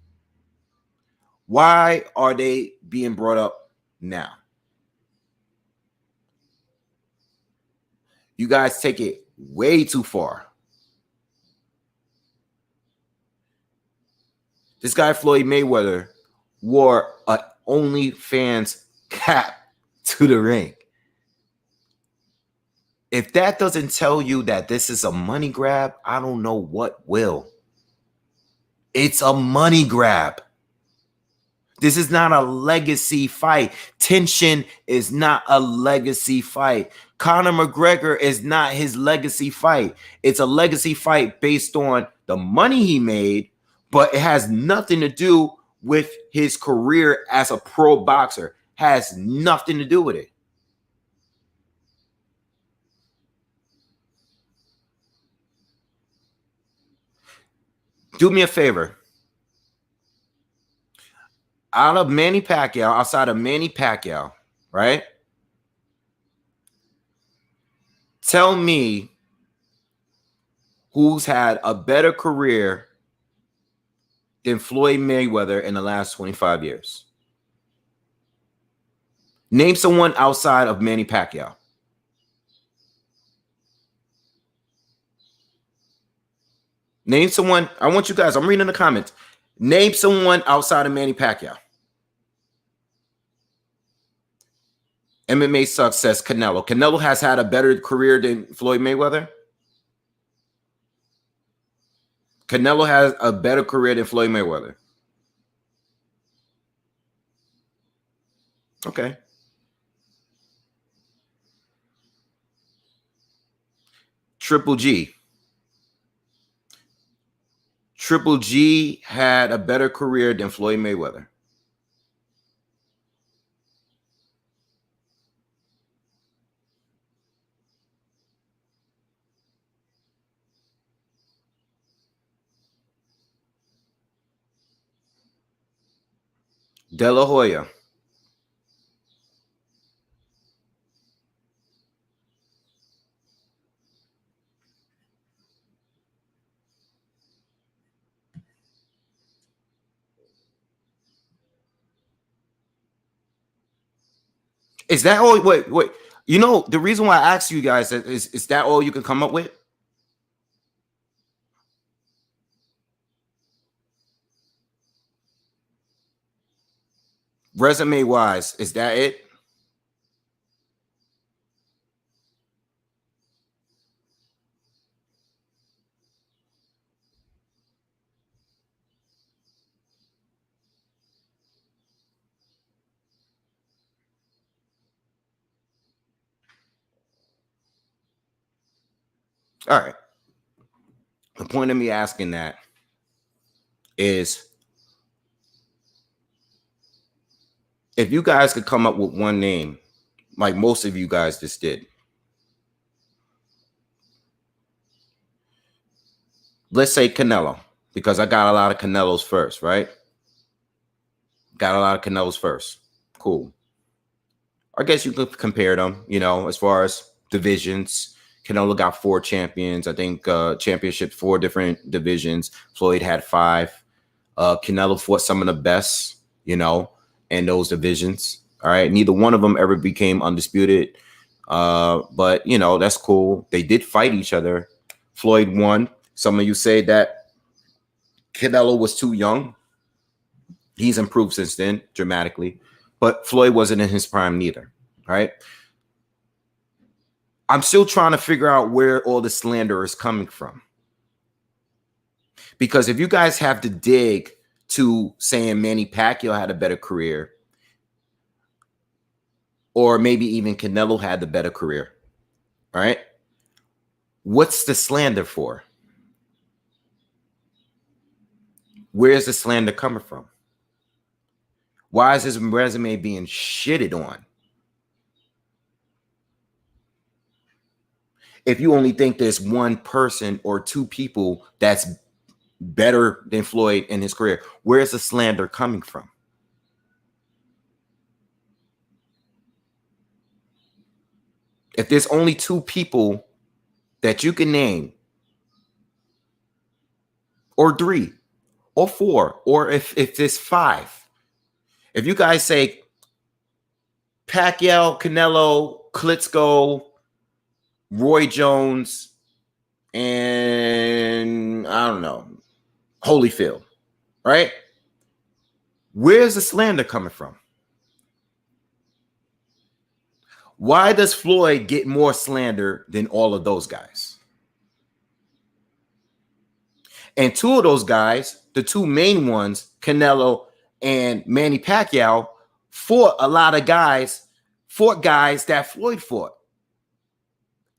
Why are they being brought up now? You guys take it way too far. This guy, Floyd Mayweather, wore a OnlyFans cap to the ring. If that doesn't tell you that this is a money grab, I don't know what will. It's a money grab. This is not a legacy fight. Tension is not a legacy fight. Conor McGregor is not his legacy fight. It's a legacy fight based on the money he made, but it has nothing to do with his career as a pro boxer. Has nothing to do with it. Do me a favor. Outside of Manny Pacquiao, right? Tell me who's had a better career than Floyd Mayweather in the last 25 years. Name someone outside of Manny Pacquiao. Name someone. I want you guys, I'm reading the comments. Name someone outside of Manny Pacquiao. MMA success, Canelo. Canelo has had a better career than Floyd Mayweather. Canelo has a better career than Floyd Mayweather. Okay. Triple G. Triple G had a better career than Floyd Mayweather. De La Hoya. Is that all? Wait. You know, the reason why I asked you guys is that all you can come up with? Resume wise, is that it? All right. The point of me asking that is if you guys could come up with one name, like most of you guys just did. Let's say Canelo, because I got a lot of Canelos first, right? Got a lot of Canelos first. Cool. I guess you could compare them, you know, as far as divisions. Canelo got 4 champions. I think championship 4 different divisions. Floyd had 5. Canelo fought some of the best, you know, in those divisions. All right. Neither one of them ever became undisputed. But, you know, that's cool. They did fight each other. Floyd won. Some of you say that Canelo was too young. He's improved since then dramatically. But Floyd wasn't in his prime neither. All right. I'm still trying to figure out where all the slander is coming from. Because if you guys have to dig to saying Manny Pacquiao had a better career, or maybe even Canelo had the better career, all right? What's the slander for? Where's the slander coming from? Why is his resume being shitted on? If you only think there's one person or 2 people that's better than Floyd in his career, where's the slander coming from? If there's only 2 people that you can name, or 3, or 4, or if there's 5, if you guys say Pacquiao, Canelo, Klitschko, Roy Jones, and I don't know, Holyfield, right? Where's the slander coming from? Why does Floyd get more slander than all of those guys? And 2 of those guys, the 2 main ones, Canelo and Manny Pacquiao, fought guys that Floyd fought.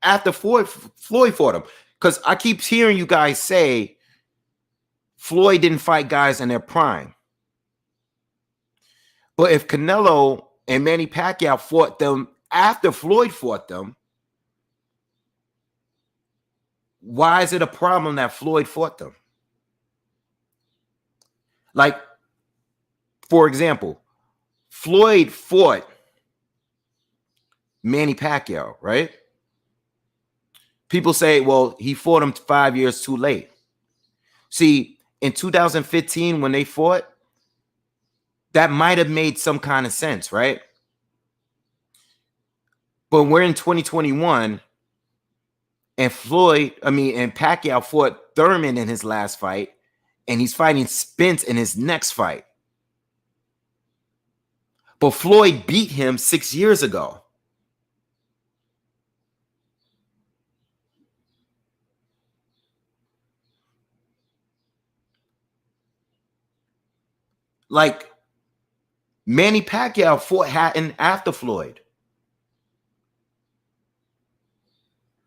After Floyd fought him. Because I keep hearing you guys say Floyd didn't fight guys in their prime. But if Canelo and Manny Pacquiao fought them after Floyd fought them, why is it a problem that Floyd fought them? Like, for example, Floyd fought Manny Pacquiao, right? People say, well, he fought him 5 years too late. See, in 2015, when they fought, that might have made some kind of sense, right? But we're in 2021, and Pacquiao fought Thurman in his last fight, and he's fighting Spence in his next fight. But Floyd beat him 6 years ago. Like, Manny Pacquiao fought Hatton after Floyd.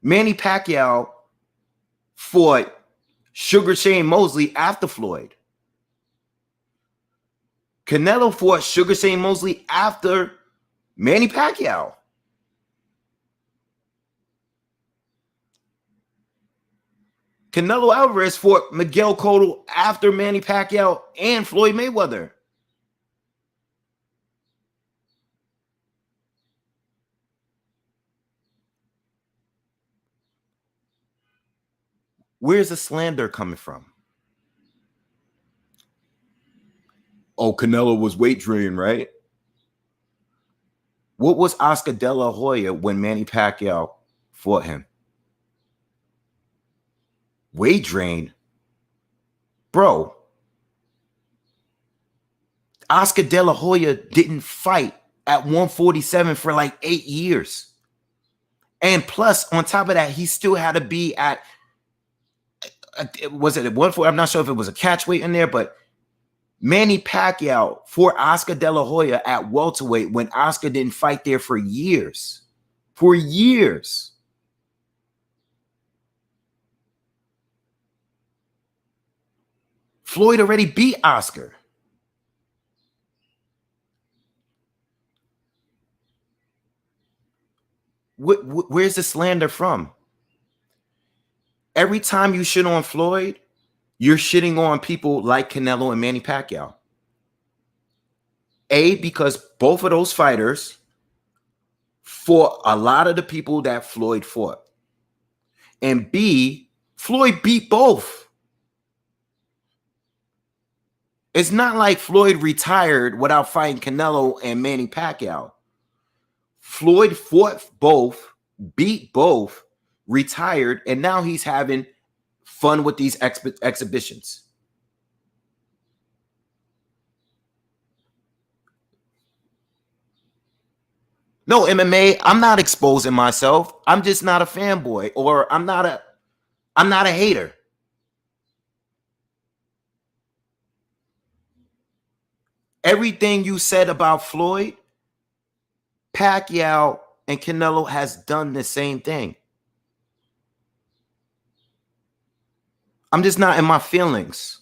Manny Pacquiao fought Sugar Shane Mosley after Floyd. Canelo fought Sugar Shane Mosley after Manny Pacquiao. Canelo Alvarez fought Miguel Cotto after Manny Pacquiao and Floyd Mayweather. Where's the slander coming from? Oh, Canelo was weight drained, right? What was Oscar De La Hoya when Manny Pacquiao fought him? Weight drained? Bro, Oscar De La Hoya didn't fight at 147 for like 8 years. And plus, on top of that, he still had to be at, was it at 140? I'm not sure if it was a catch weight in there, but Manny Pacquiao fought Oscar De La Hoya at welterweight when Oscar didn't fight there for years. For years. Floyd already beat Oscar. Where's the slander from? Every time you shit on Floyd, you're shitting on people like Canelo and Manny Pacquiao. A, because both of those fighters fought a lot of the people that Floyd fought. And B, Floyd beat both. It's not like Floyd retired without fighting Canelo and Manny Pacquiao. Floyd fought both, beat both, retired, and now he's having fun with these exhibitions. No, MMA, I'm not exposing myself. I'm just not a fanboy, or I'm not a hater. Everything you said about Floyd, Pacquiao and Canelo has done the same thing. I'm just not in my feelings.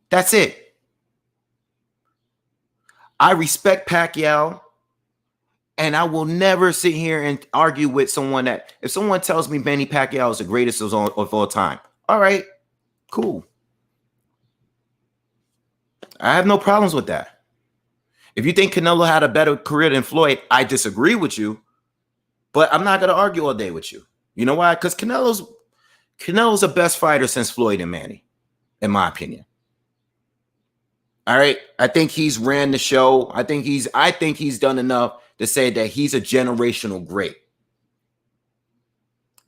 That's it. I respect Pacquiao, and I will never sit here and argue with someone that, if someone tells me Manny Pacquiao is the greatest of all time, all right, cool. I have no problems with that. If you think Canelo had a better career than Floyd, I disagree with you, but I'm not going to argue all day with you. You know why? Because Canelo's the best fighter since Floyd and Manny, in my opinion. All right. I think he's ran the show. I think he's done enough to say that he's a generational great.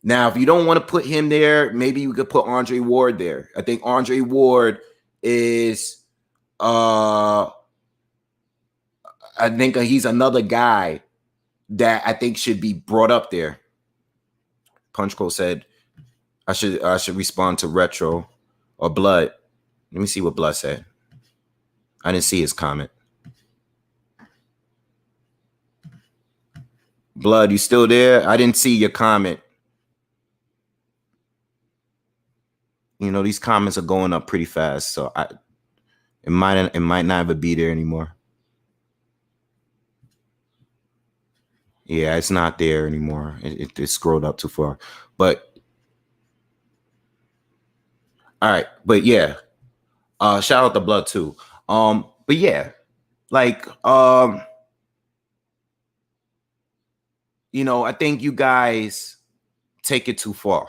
Now, if you don't want to put him there, maybe you could put Andre Ward there. I think Andre Ward is I think he's another guy that I think should be brought up there. Punchco said I should respond to Retro or Blood. Let me see what Blood said. I didn't see his comment. Blood, you still there? I didn't see your comment. You know, these comments are going up pretty fast, so it might not ever be there anymore. Yeah, it's not there anymore. It scrolled up too far. But all right, but yeah. Shout out to Blood too. But yeah, like you know, I think you guys take it too far.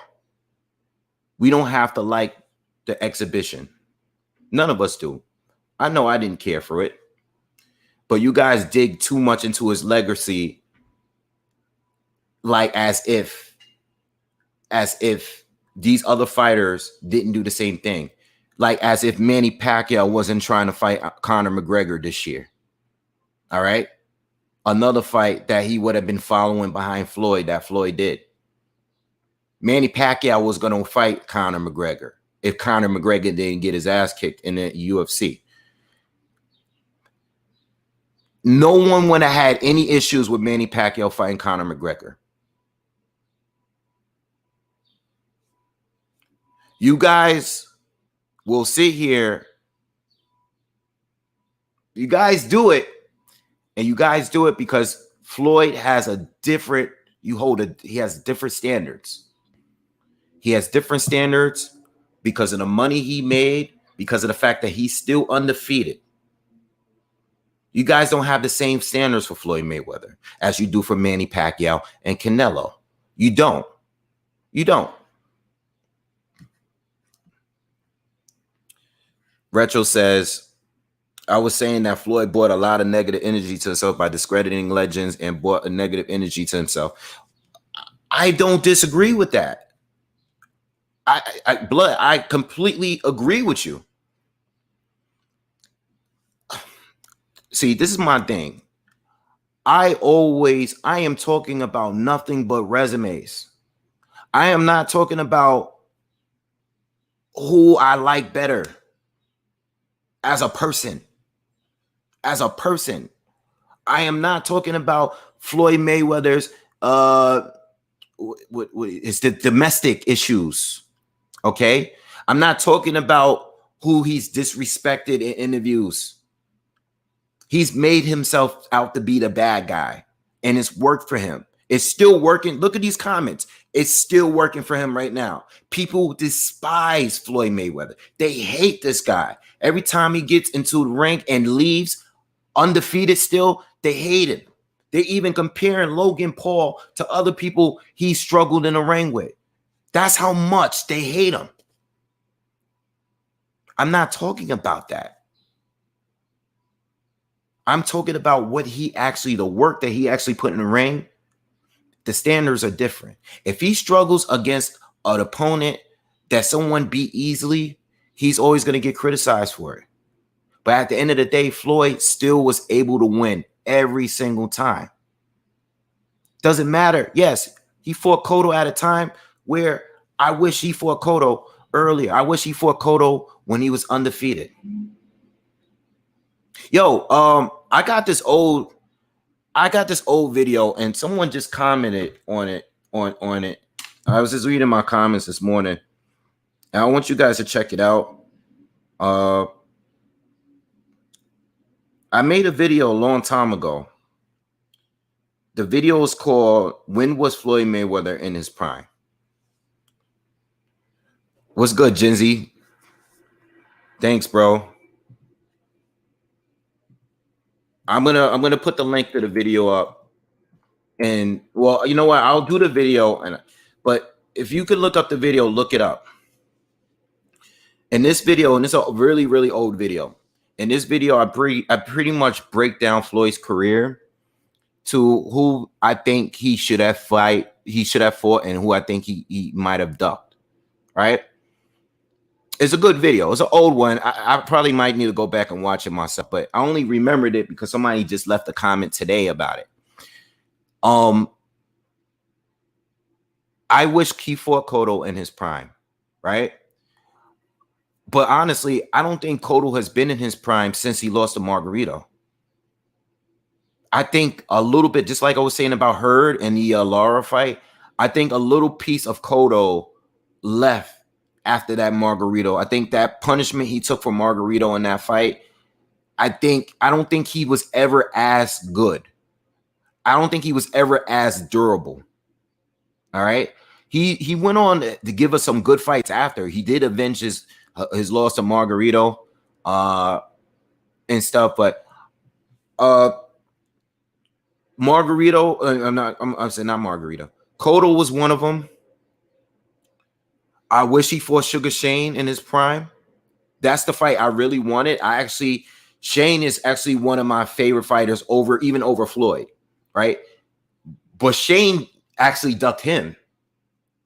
We don't have to like the exhibition. None of us do. I know I didn't care for it. But you guys dig too much into his legacy, like as if these other fighters didn't do the same thing. Like as if Manny Pacquiao wasn't trying to fight Conor McGregor this year. All right. Another fight that he would have been following behind Floyd that Floyd did. Manny Pacquiao was going to fight Conor McGregor if Conor McGregor didn't get his ass kicked in the UFC. No one would have had any issues with Manny Pacquiao fighting Conor McGregor. You guys will sit here. You guys do it. And you guys do it because Floyd has a different, he has different standards. He has different standards because of the money he made, because of the fact that he's still undefeated. You guys don't have the same standards for Floyd Mayweather as you do for Manny Pacquiao and Canelo. You don't. You don't. Retro says, I was saying that Floyd brought a lot of negative energy to himself by discrediting legends and brought a negative energy to himself. I don't disagree with that. I completely agree with you. See, this is my thing. I am talking about nothing but resumes. I am not talking about who I like better as a person. As a person. I am not talking about Floyd Mayweather's it's the domestic issues. Okay? I'm not talking about who he's disrespected in interviews. He's made himself out to be the bad guy, and it's worked for him. It's still working. Look at these comments. It's still working for him right now. People despise Floyd Mayweather. They hate this guy. Every time he gets into the ring and leaves undefeated still, they hate him. They're even comparing Logan Paul to other people he struggled in the ring with. That's how much they hate him. I'm not talking about that. I'm talking about what the work that he actually put in the ring. The standards are different. If he struggles against an opponent that someone beat easily, he's always going to get criticized for it. But at the end of the day, Floyd still was able to win every single time. Doesn't matter. Yes, he fought Cotto at a time where I wish he fought Cotto earlier. I wish he fought Cotto when he was undefeated. Yo, I got this old video and someone just commented on it. I was just reading my comments this morning, and I want you guys to check it out. I made a video a long time ago. The video is called "When Was Floyd Mayweather in His Prime?" What's good, Jinzy? Thanks, bro. I'm gonna put the link to the video up, and well, you know what? I'll do the video, but if you could look up the video, look it up. In this video, and it's a really, really old video. In this video, I pretty much break down Floyd's career to who I think he should have fought, and who I think he might have ducked. Right? It's a good video. It's an old one. I probably might need to go back and watch it myself, but I only remembered it because somebody just left a comment today about it. I wish he fought Cotto in his prime, right? But honestly, I don't think Cotto has been in his prime since he lost to Margarito. I think a little bit, just like I was saying about Hurd and the Lara fight, I think a little piece of Cotto left after that Margarito. I think that punishment he took for Margarito in that fight, I don't think he was ever as good. I don't think he was ever as durable. All right. He went on to give us some good fights after. He did avenge his loss to Margarito and stuff, but Margarito, I'm saying not Margarito. Cotto was one of them. I wish he fought Sugar Shane in his prime. That's the fight I really wanted. Shane is actually one of my favorite fighters even over Floyd, right? But Shane actually ducked him.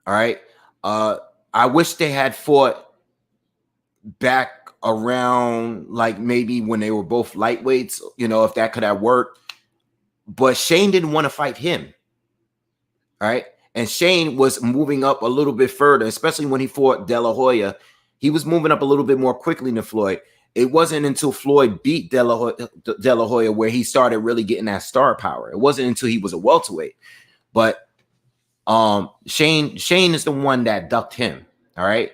All right. I wish they had fought back around like maybe when they were both lightweights, if that could have worked. But Shane didn't want to fight him. All right. And Shane was moving up a little bit further, especially when he fought De La Hoya. He was moving up a little bit more quickly than Floyd. It wasn't until Floyd beat De La Hoya where he started really getting that star power. It wasn't until he was a welterweight. But Shane is the one that ducked him. All right.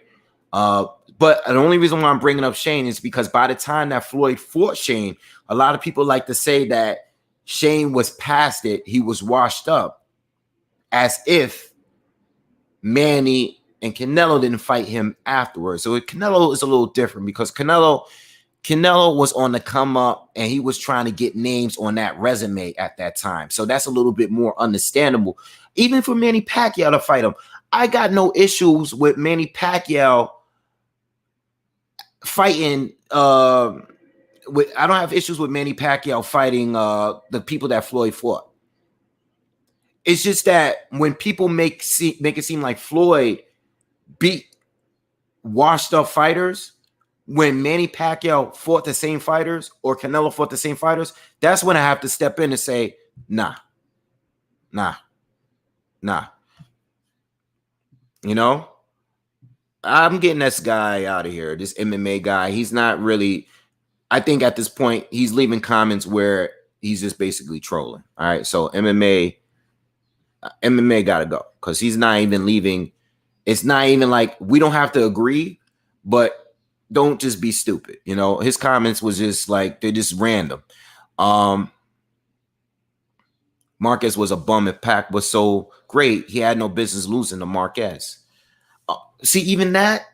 But the only reason why I'm bringing up Shane is because by the time that Floyd fought Shane, a lot of people like to say that Shane was past it. He was washed up, as if Manny and Canelo didn't fight him afterwards. So Canelo is a little different because Canelo was on the come up and he was trying to get names on that resume at that time. So that's a little bit more understandable. Even for Manny Pacquiao to fight him, I got no issues with Manny Pacquiao fighting. I don't have issues with Manny Pacquiao fighting the people that Floyd fought. It's just that when people make it seem like Floyd beat washed up fighters, when Manny Pacquiao fought the same fighters or Canelo fought the same fighters, that's when I have to step in and say, nah. I'm getting this guy out of here, this MMA guy. He's not really, I think at this point, he's leaving comments where he's just basically trolling. All right, so MMA got to go because he's not even leaving. It's not even like we don't have to agree, but don't just be stupid. His comments was just like, they're just random. Marquez was a bum. If Pac was so great, he had no business losing to Marquez. See, even that,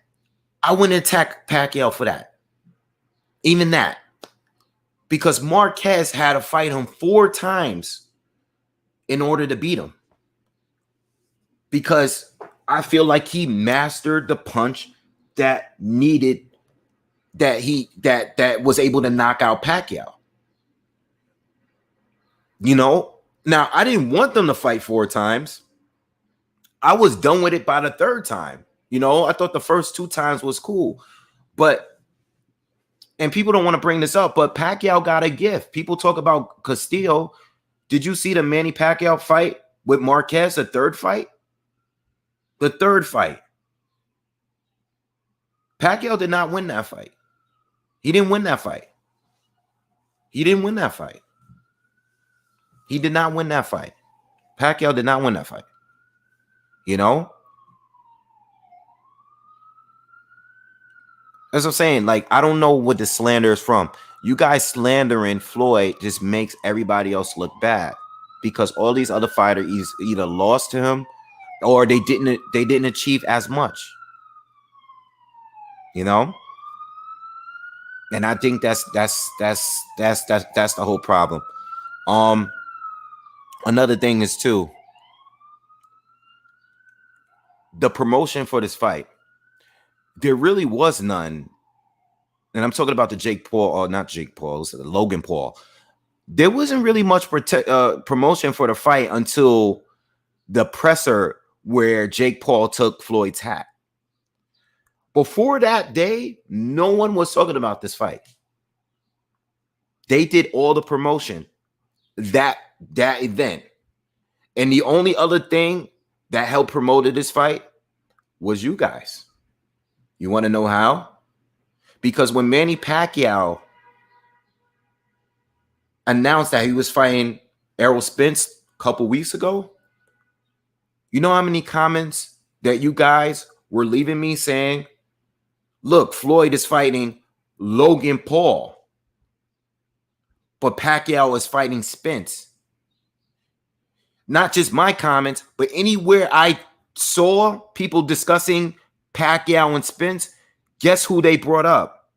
I wouldn't attack Pacquiao for that. Even that. Because Marquez had to fight him 4 times in order to beat him. Because I feel like he mastered the punch that needed, that was able to knock out Pacquiao. Now I didn't want them to fight 4 times. I was done with it by the 3rd time. I thought the first 2 times was cool. And people don't want to bring this up, but Pacquiao got a gift. People talk about Castillo. Did you see the Manny Pacquiao fight with Marquez, the 3rd fight? The 3rd fight. Pacquiao did not win that fight. He didn't win that fight. He did not win that fight. Pacquiao did not win that fight. As I'm saying, like, I don't know what the slander is from. You guys slandering Floyd just makes everybody else look bad because all these other fighters either lost to him or they didn't achieve as much. And I think that's the whole problem. Another thing is too, the promotion for this fight. There really was none. And I'm talking about the the Logan Paul. There wasn't really much promotion for the fight until the presser where Jake Paul took Floyd's hat. Before that day, no one was talking about this fight. They did all the promotion that event. And the only other thing that helped promote this fight was you guys. You want to know how? Because when Manny Pacquiao announced that he was fighting Errol Spence a couple weeks ago, you know how many comments that you guys were leaving me saying, look, Floyd is fighting Logan Paul, but Pacquiao is fighting Spence. Not just my comments, but anywhere I saw people discussing Pacquiao and Spence, guess who they brought up?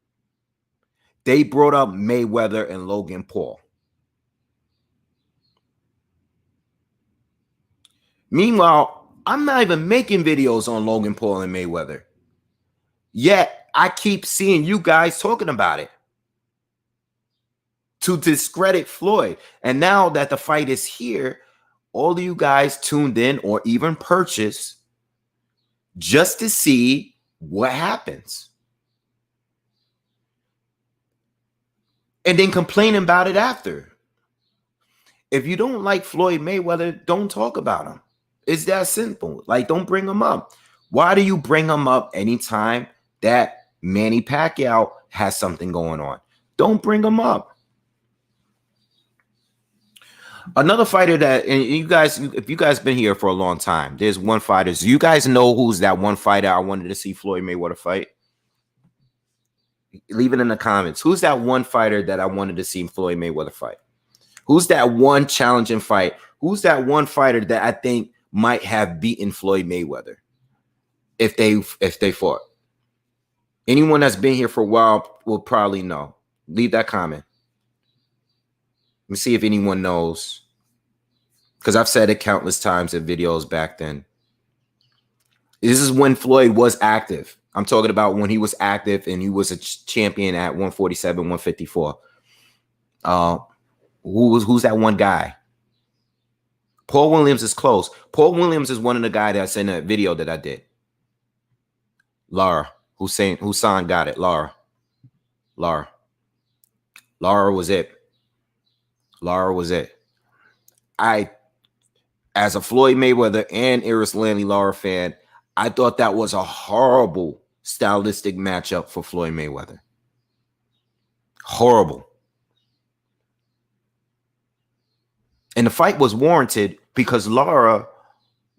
They brought up Mayweather and Logan Paul. Meanwhile, I'm not even making videos on Logan Paul and Mayweather. Yet, I keep seeing you guys talking about it to discredit Floyd. And now that the fight is here, all of you guys tuned in or even purchased just to see what happens. And then complain about it after. If you don't like Floyd Mayweather, don't talk about him. It's that simple. Like, don't bring him up. Why do you bring him up anytime that Manny Pacquiao has something going on? Don't bring him up. Another fighter that, and you guys, if you guys been here for a long time, there's one fighter. Do you guys know who's that one fighter I wanted to see Floyd Mayweather fight? Leave it in the comments. Who's that one fighter that I wanted to see Floyd Mayweather fight? Who's that one challenging fight? Who's that one fighter that I think might have beaten Floyd Mayweather if they fought? Anyone that's been here for a while will probably know. Leave that comment. Let me see if anyone knows, because I've said it countless times in videos back then. This is when Floyd was active. I'm talking about when he was active and he was a champion at 147, 154. Who's that one guy? Paul Williams is close. Paul Williams is one of the guys that's in a video that I did. Lara. Hussein got it. Lara was it. Lara was it. As a Floyd Mayweather and Iris Lanley Lara fan, I thought that was a horrible stylistic matchup for Floyd Mayweather. Horrible. And the fight was warranted because Lara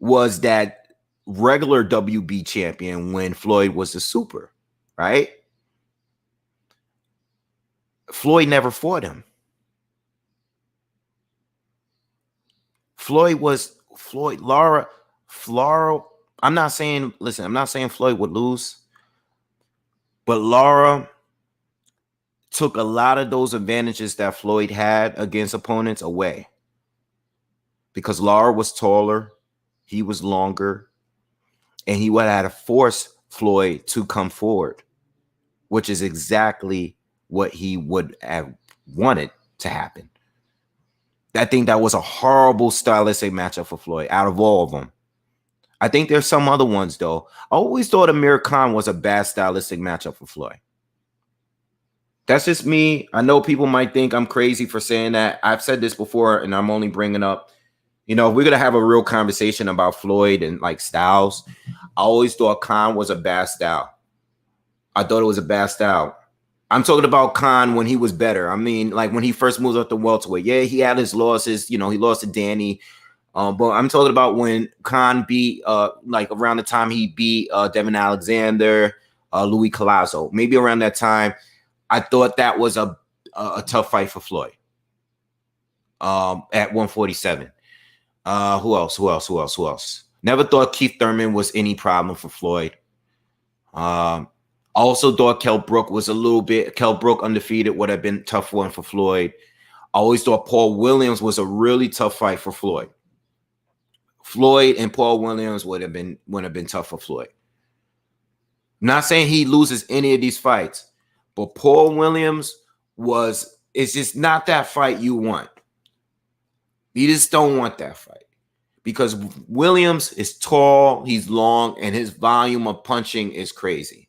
was that regular WB champion when Floyd was the super, right? Floyd never fought him. Lara. I'm not saying Floyd would lose, but Lara took a lot of those advantages that Floyd had against opponents away. Because Lara was taller, he was longer, and he would have to force Floyd to come forward, which is exactly what he would have wanted to happen. I think that was a horrible stylistic matchup for Floyd out of all of them. I think there's some other ones, though. I always thought Amir Khan was a bad stylistic matchup for Floyd. That's just me. I know people might think I'm crazy for saying that. I've said this before, and I'm only bringing up, if we're going to have a real conversation about Floyd and like styles, I always thought Khan was a bad style. I thought it was a bad style. I'm talking about Khan when he was better. I mean, like when he first moved up to welterweight. Yeah, he had his losses. He lost to Danny. But I'm talking about when Khan beat, like around the time he beat Devin Alexander, Louis Collazo. Maybe around that time, I thought that was a tough fight for Floyd. At 147. Who else? Never thought Keith Thurman was any problem for Floyd. Also thought Kell Brook was Kell Brook undefeated would have been a tough one for Floyd. I always thought Paul Williams was a really tough fight for Floyd. Floyd and Paul Williams would have been tough for Floyd. I'm not saying he loses any of these fights, but Paul Williams it's just not that fight you want. You just don't want that fight. Because Williams is tall, he's long, and his volume of punching is crazy.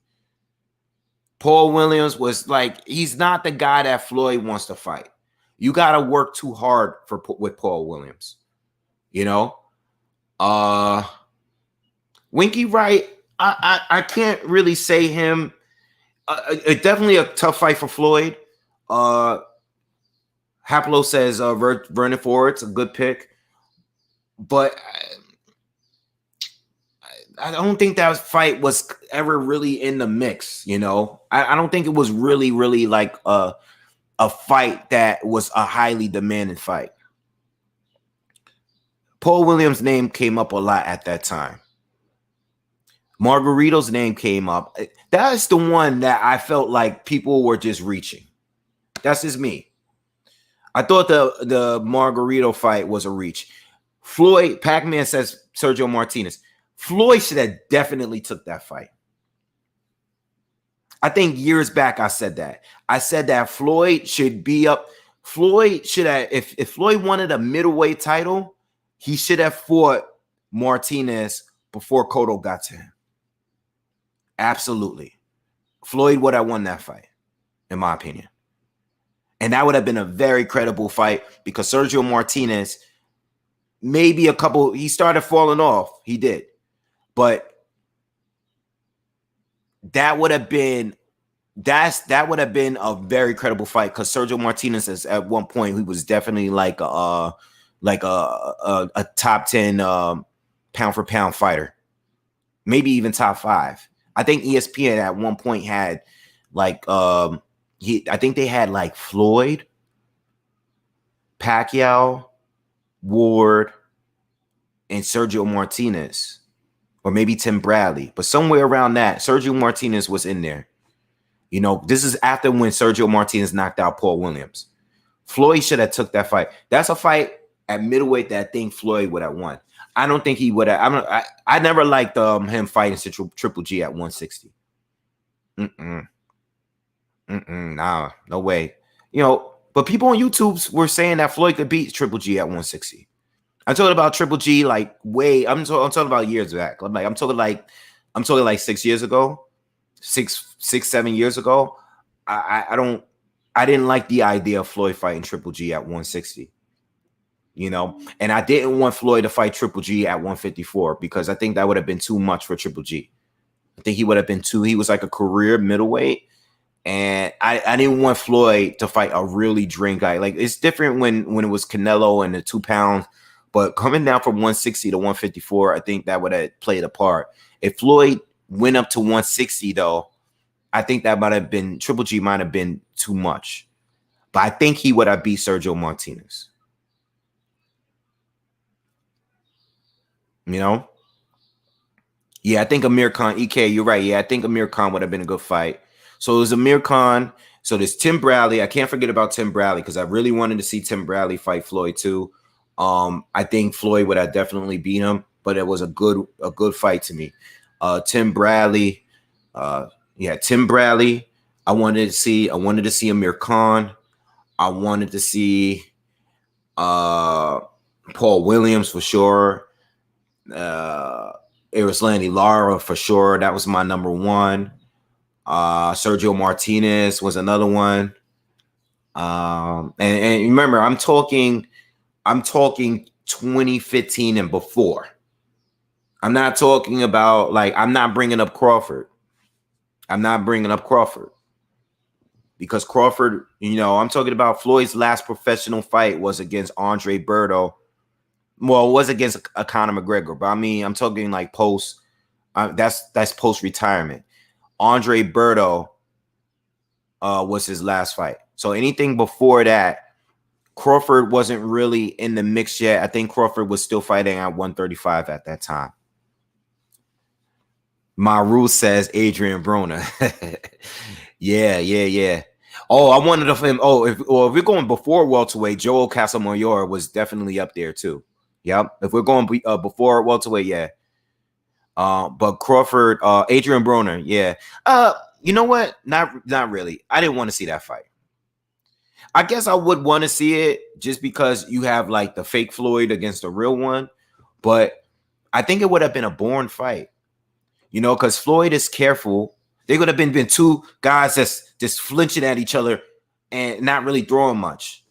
Paul Williams was he's not the guy that Floyd wants to fight. You got to work too hard with Paul Williams. Winky Wright, I can't really say him. Definitely a tough fight for Floyd. Haplo says Vernon Forrest's a good pick. But I don't think that fight was ever really in the mix, I don't think it was really, really like a fight that was a highly demanded fight. Paul Williams' name came up a lot at that time. Margarito's name came up. That's the one that I felt like people were just reaching. That's just me. I thought the Margarito fight was a reach. Floyd, Pac-Man says Sergio Martinez. Floyd should have definitely took that fight. I think years back I said that. I said that Floyd should be up. Floyd should have, if Floyd wanted a middleweight title, he should have fought Martinez before Cotto got to him. Absolutely. Floyd would have won that fight, in my opinion. And that would have been a very credible fight because Sergio Martinez, maybe he started falling off. He did. But that would have been a very credible fight because Sergio Martinez is at one point he was definitely like a top 10 pound for pound fighter, maybe even top 5. I think ESPN at one point had like I think they had like Floyd, Pacquiao, Ward, and Sergio Martinez, or maybe Tim Bradley, but somewhere around that, Sergio Martinez was in there. You know, this is after when Sergio Martinez knocked out Paul Williams. Floyd should have took that fight. That's a fight at middleweight that I think Floyd would have won. I don't think he would have. I never liked him fighting Triple G at 160. Nah, no way. You know, but people on YouTube were saying that Floyd could beat Triple G at 160. I'm talking about Triple G like I'm talking about years back. I'm talking like 6 years ago, 7 years ago. I didn't like the idea of Floyd fighting Triple G at 160. You know, and I didn't want Floyd to fight Triple G at 154 because I think that would have been too much for Triple G. I think he would have been he was like a career middleweight. And I didn't want Floyd to fight a really drained guy. Like it's different when it was Canelo and the 2 pounds, but coming down from 160 to 154, I think that would have played a part. If Floyd went up to 160 though, I think that might have been Triple G might have been too much. But I think he would have beat Sergio Martinez. You know? Yeah, I think Amir Khan, EK, you're right. Yeah, I think Amir Khan would have been a good fight. So it was Amir Khan. So there's Tim Bradley. I can't forget about Tim Bradley because I really wanted to see Tim Bradley fight Floyd too. I think Floyd would have definitely beat him, but it was a good fight to me. Tim Bradley. Tim Bradley. I wanted to see Amir Khan. I wanted to see Paul Williams for sure. Erislandy Lara for sure. That was my number one. Sergio Martinez was another one. And remember, I'm talking 2015 and before. I'm not talking about I'm not bringing up Crawford. Because Crawford, I'm talking about Floyd's last professional fight was against Andre Berto. Well, it was against a Conor McGregor, but I mean, I'm talking like post. That's post retirement. Andre Berto was his last fight. So anything before that, Crawford wasn't really in the mix yet. I think Crawford was still fighting at 135 at that time. Maru says Adrian Broner. Yeah. Oh, I wanted him. Oh, if we're going before welterweight, Joel Casamayor was definitely up there too. Yep. If we're going before welterweight, yeah. But Crawford, Adrian Broner, yeah. You know what? Not really. I didn't want to see that fight. I guess I would want to see it just because you have like the fake Floyd against the real one, but I think it would have been a boring fight. Because Floyd is careful. They would have been two guys that's just flinching at each other and not really throwing much.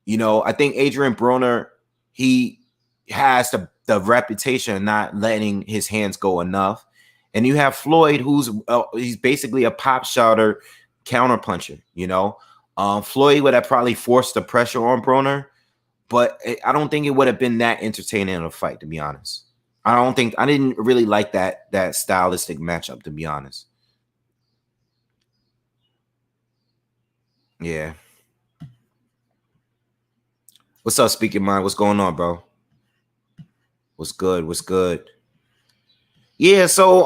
I think Adrian Broner, he has the reputation of not letting his hands go enough. And you have Floyd, he's basically a pop shotter counter puncher, Floyd would have probably forced the pressure on Broner, but I don't think it would have been that entertaining of a fight, to be honest. I didn't really like that stylistic matchup, to be honest. Yeah. What's up, Speaking Mind? What's going on, bro? What's good? Yeah, so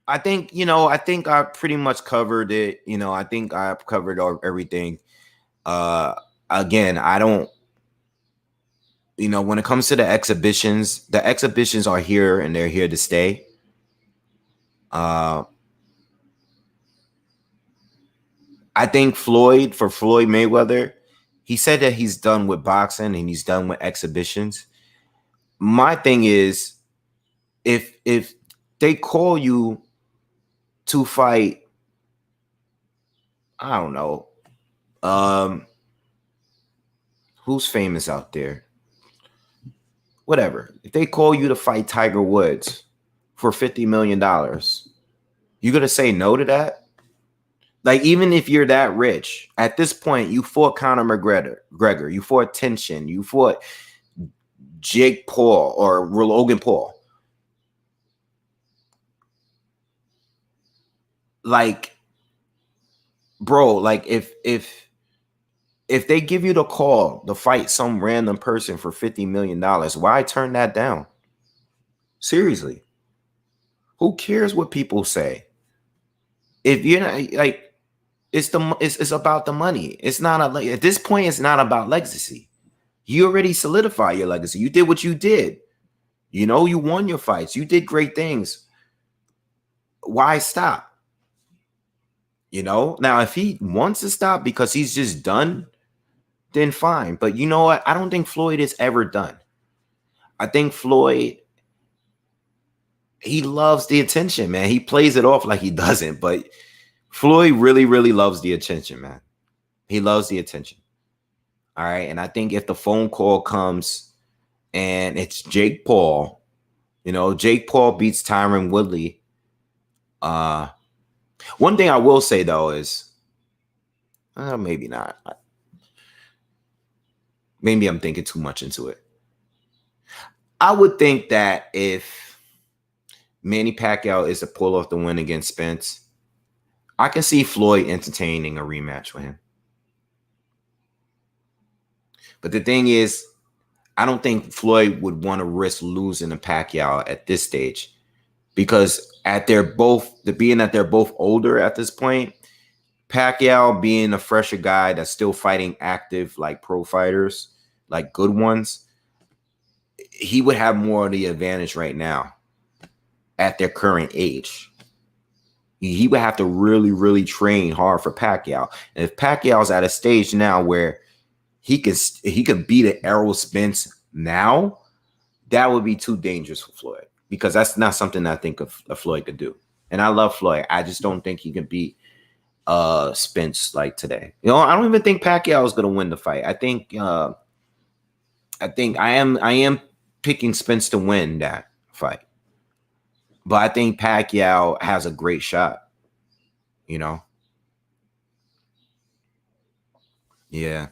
I think I pretty much covered it. I think I've covered everything. Again, I don't when it comes to the exhibitions are here and they're here to stay. I think Floyd Mayweather, he said that he's done with boxing and he's done with exhibitions. My thing is, if they call you to fight, I don't know, who's famous out there? Whatever. If they call you to fight Tiger Woods for $50 million, you gonna say no to that? Like, even if you're that rich, at this point, you fought Conor McGregor, you fought Tenshin, you fought Jake Paul or Logan Paul. Like, bro, like if they give you the call to fight some random person for $50 million, why turn that down? Seriously. Who cares what people say? If you're not like, it's about the money. It's not at this point, it's not about legacy. You already solidified your legacy. You did what you did. You know, you won your fights. You did great things. Why stop? You know, now if he wants to stop because he's just done, then fine. But you know what? I don't think Floyd is ever done. I think Floyd, he loves the attention, man. He plays it off like he doesn't, but Floyd really, really loves the attention, man. He loves the attention. All right. And I think if the phone call comes and it's Jake Paul, you know, Jake Paul beats Tyron Woodley. One thing I will say, though, is maybe not. Maybe I'm thinking too much into it. I would think that if Manny Pacquiao is to pull off the win against Spence, I can see Floyd entertaining a rematch with him. But the thing is, I don't think Floyd would want to risk losing to Pacquiao at this stage, because being that they're both older at this point, Pacquiao being a fresher guy that's still fighting active, like pro fighters, like good ones, he would have more of the advantage right now at their current age. He would have to really, really train hard for Pacquiao. And if Pacquiao's at a stage now where he could beat an Errol Spence now, that would be too dangerous for Floyd, because that's not something I think of Floyd could do. And I love Floyd. I just don't think he can beat Spence like today. You know, I don't even think Pacquiao is going to win the fight. I think I am picking Spence to win that fight. But I think Pacquiao has a great shot, you know? Yeah.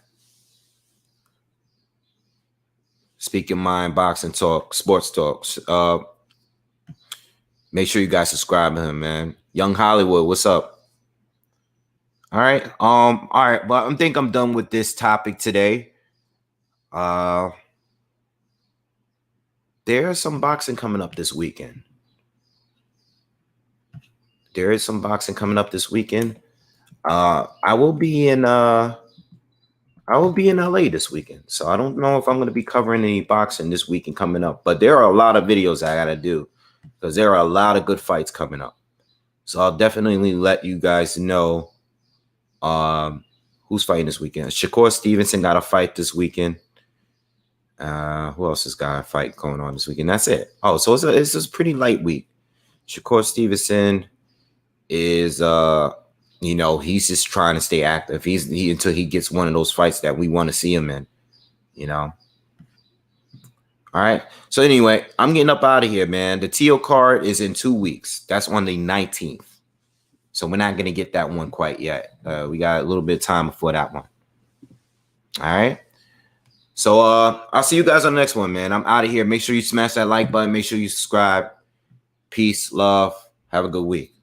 Speak Your Mind, Boxing Talk, Sports Talks. Make sure you guys subscribe to him, man. Young Hollywood, what's up? All right. All right. Well, I think I'm done with this topic today. There's some boxing coming up this weekend. There is some boxing coming up this weekend. I will be in LA this weekend. So I don't know if I'm going to be covering any boxing this weekend coming up, but there are a lot of videos I got to do because there are a lot of good fights coming up. So I'll definitely let you guys know who's fighting this weekend. Shakur Stevenson got a fight this weekend. Who else has got a fight going on this weekend? That's it. Oh, so it's a pretty light week. Shakur Stevenson is you know, he's just trying to stay active. Until he gets one of those fights that we want to see him in, you know. All right. So anyway, I'm getting up out of here, man. The TO card is in 2 weeks. That's on the 19th. So we're not going to get that one quite yet. We got a little bit of time before that one. All right. So I'll see you guys on the next one, man. I'm out of here. Make sure you smash that like button. Make sure you subscribe. Peace, love. Have a good week.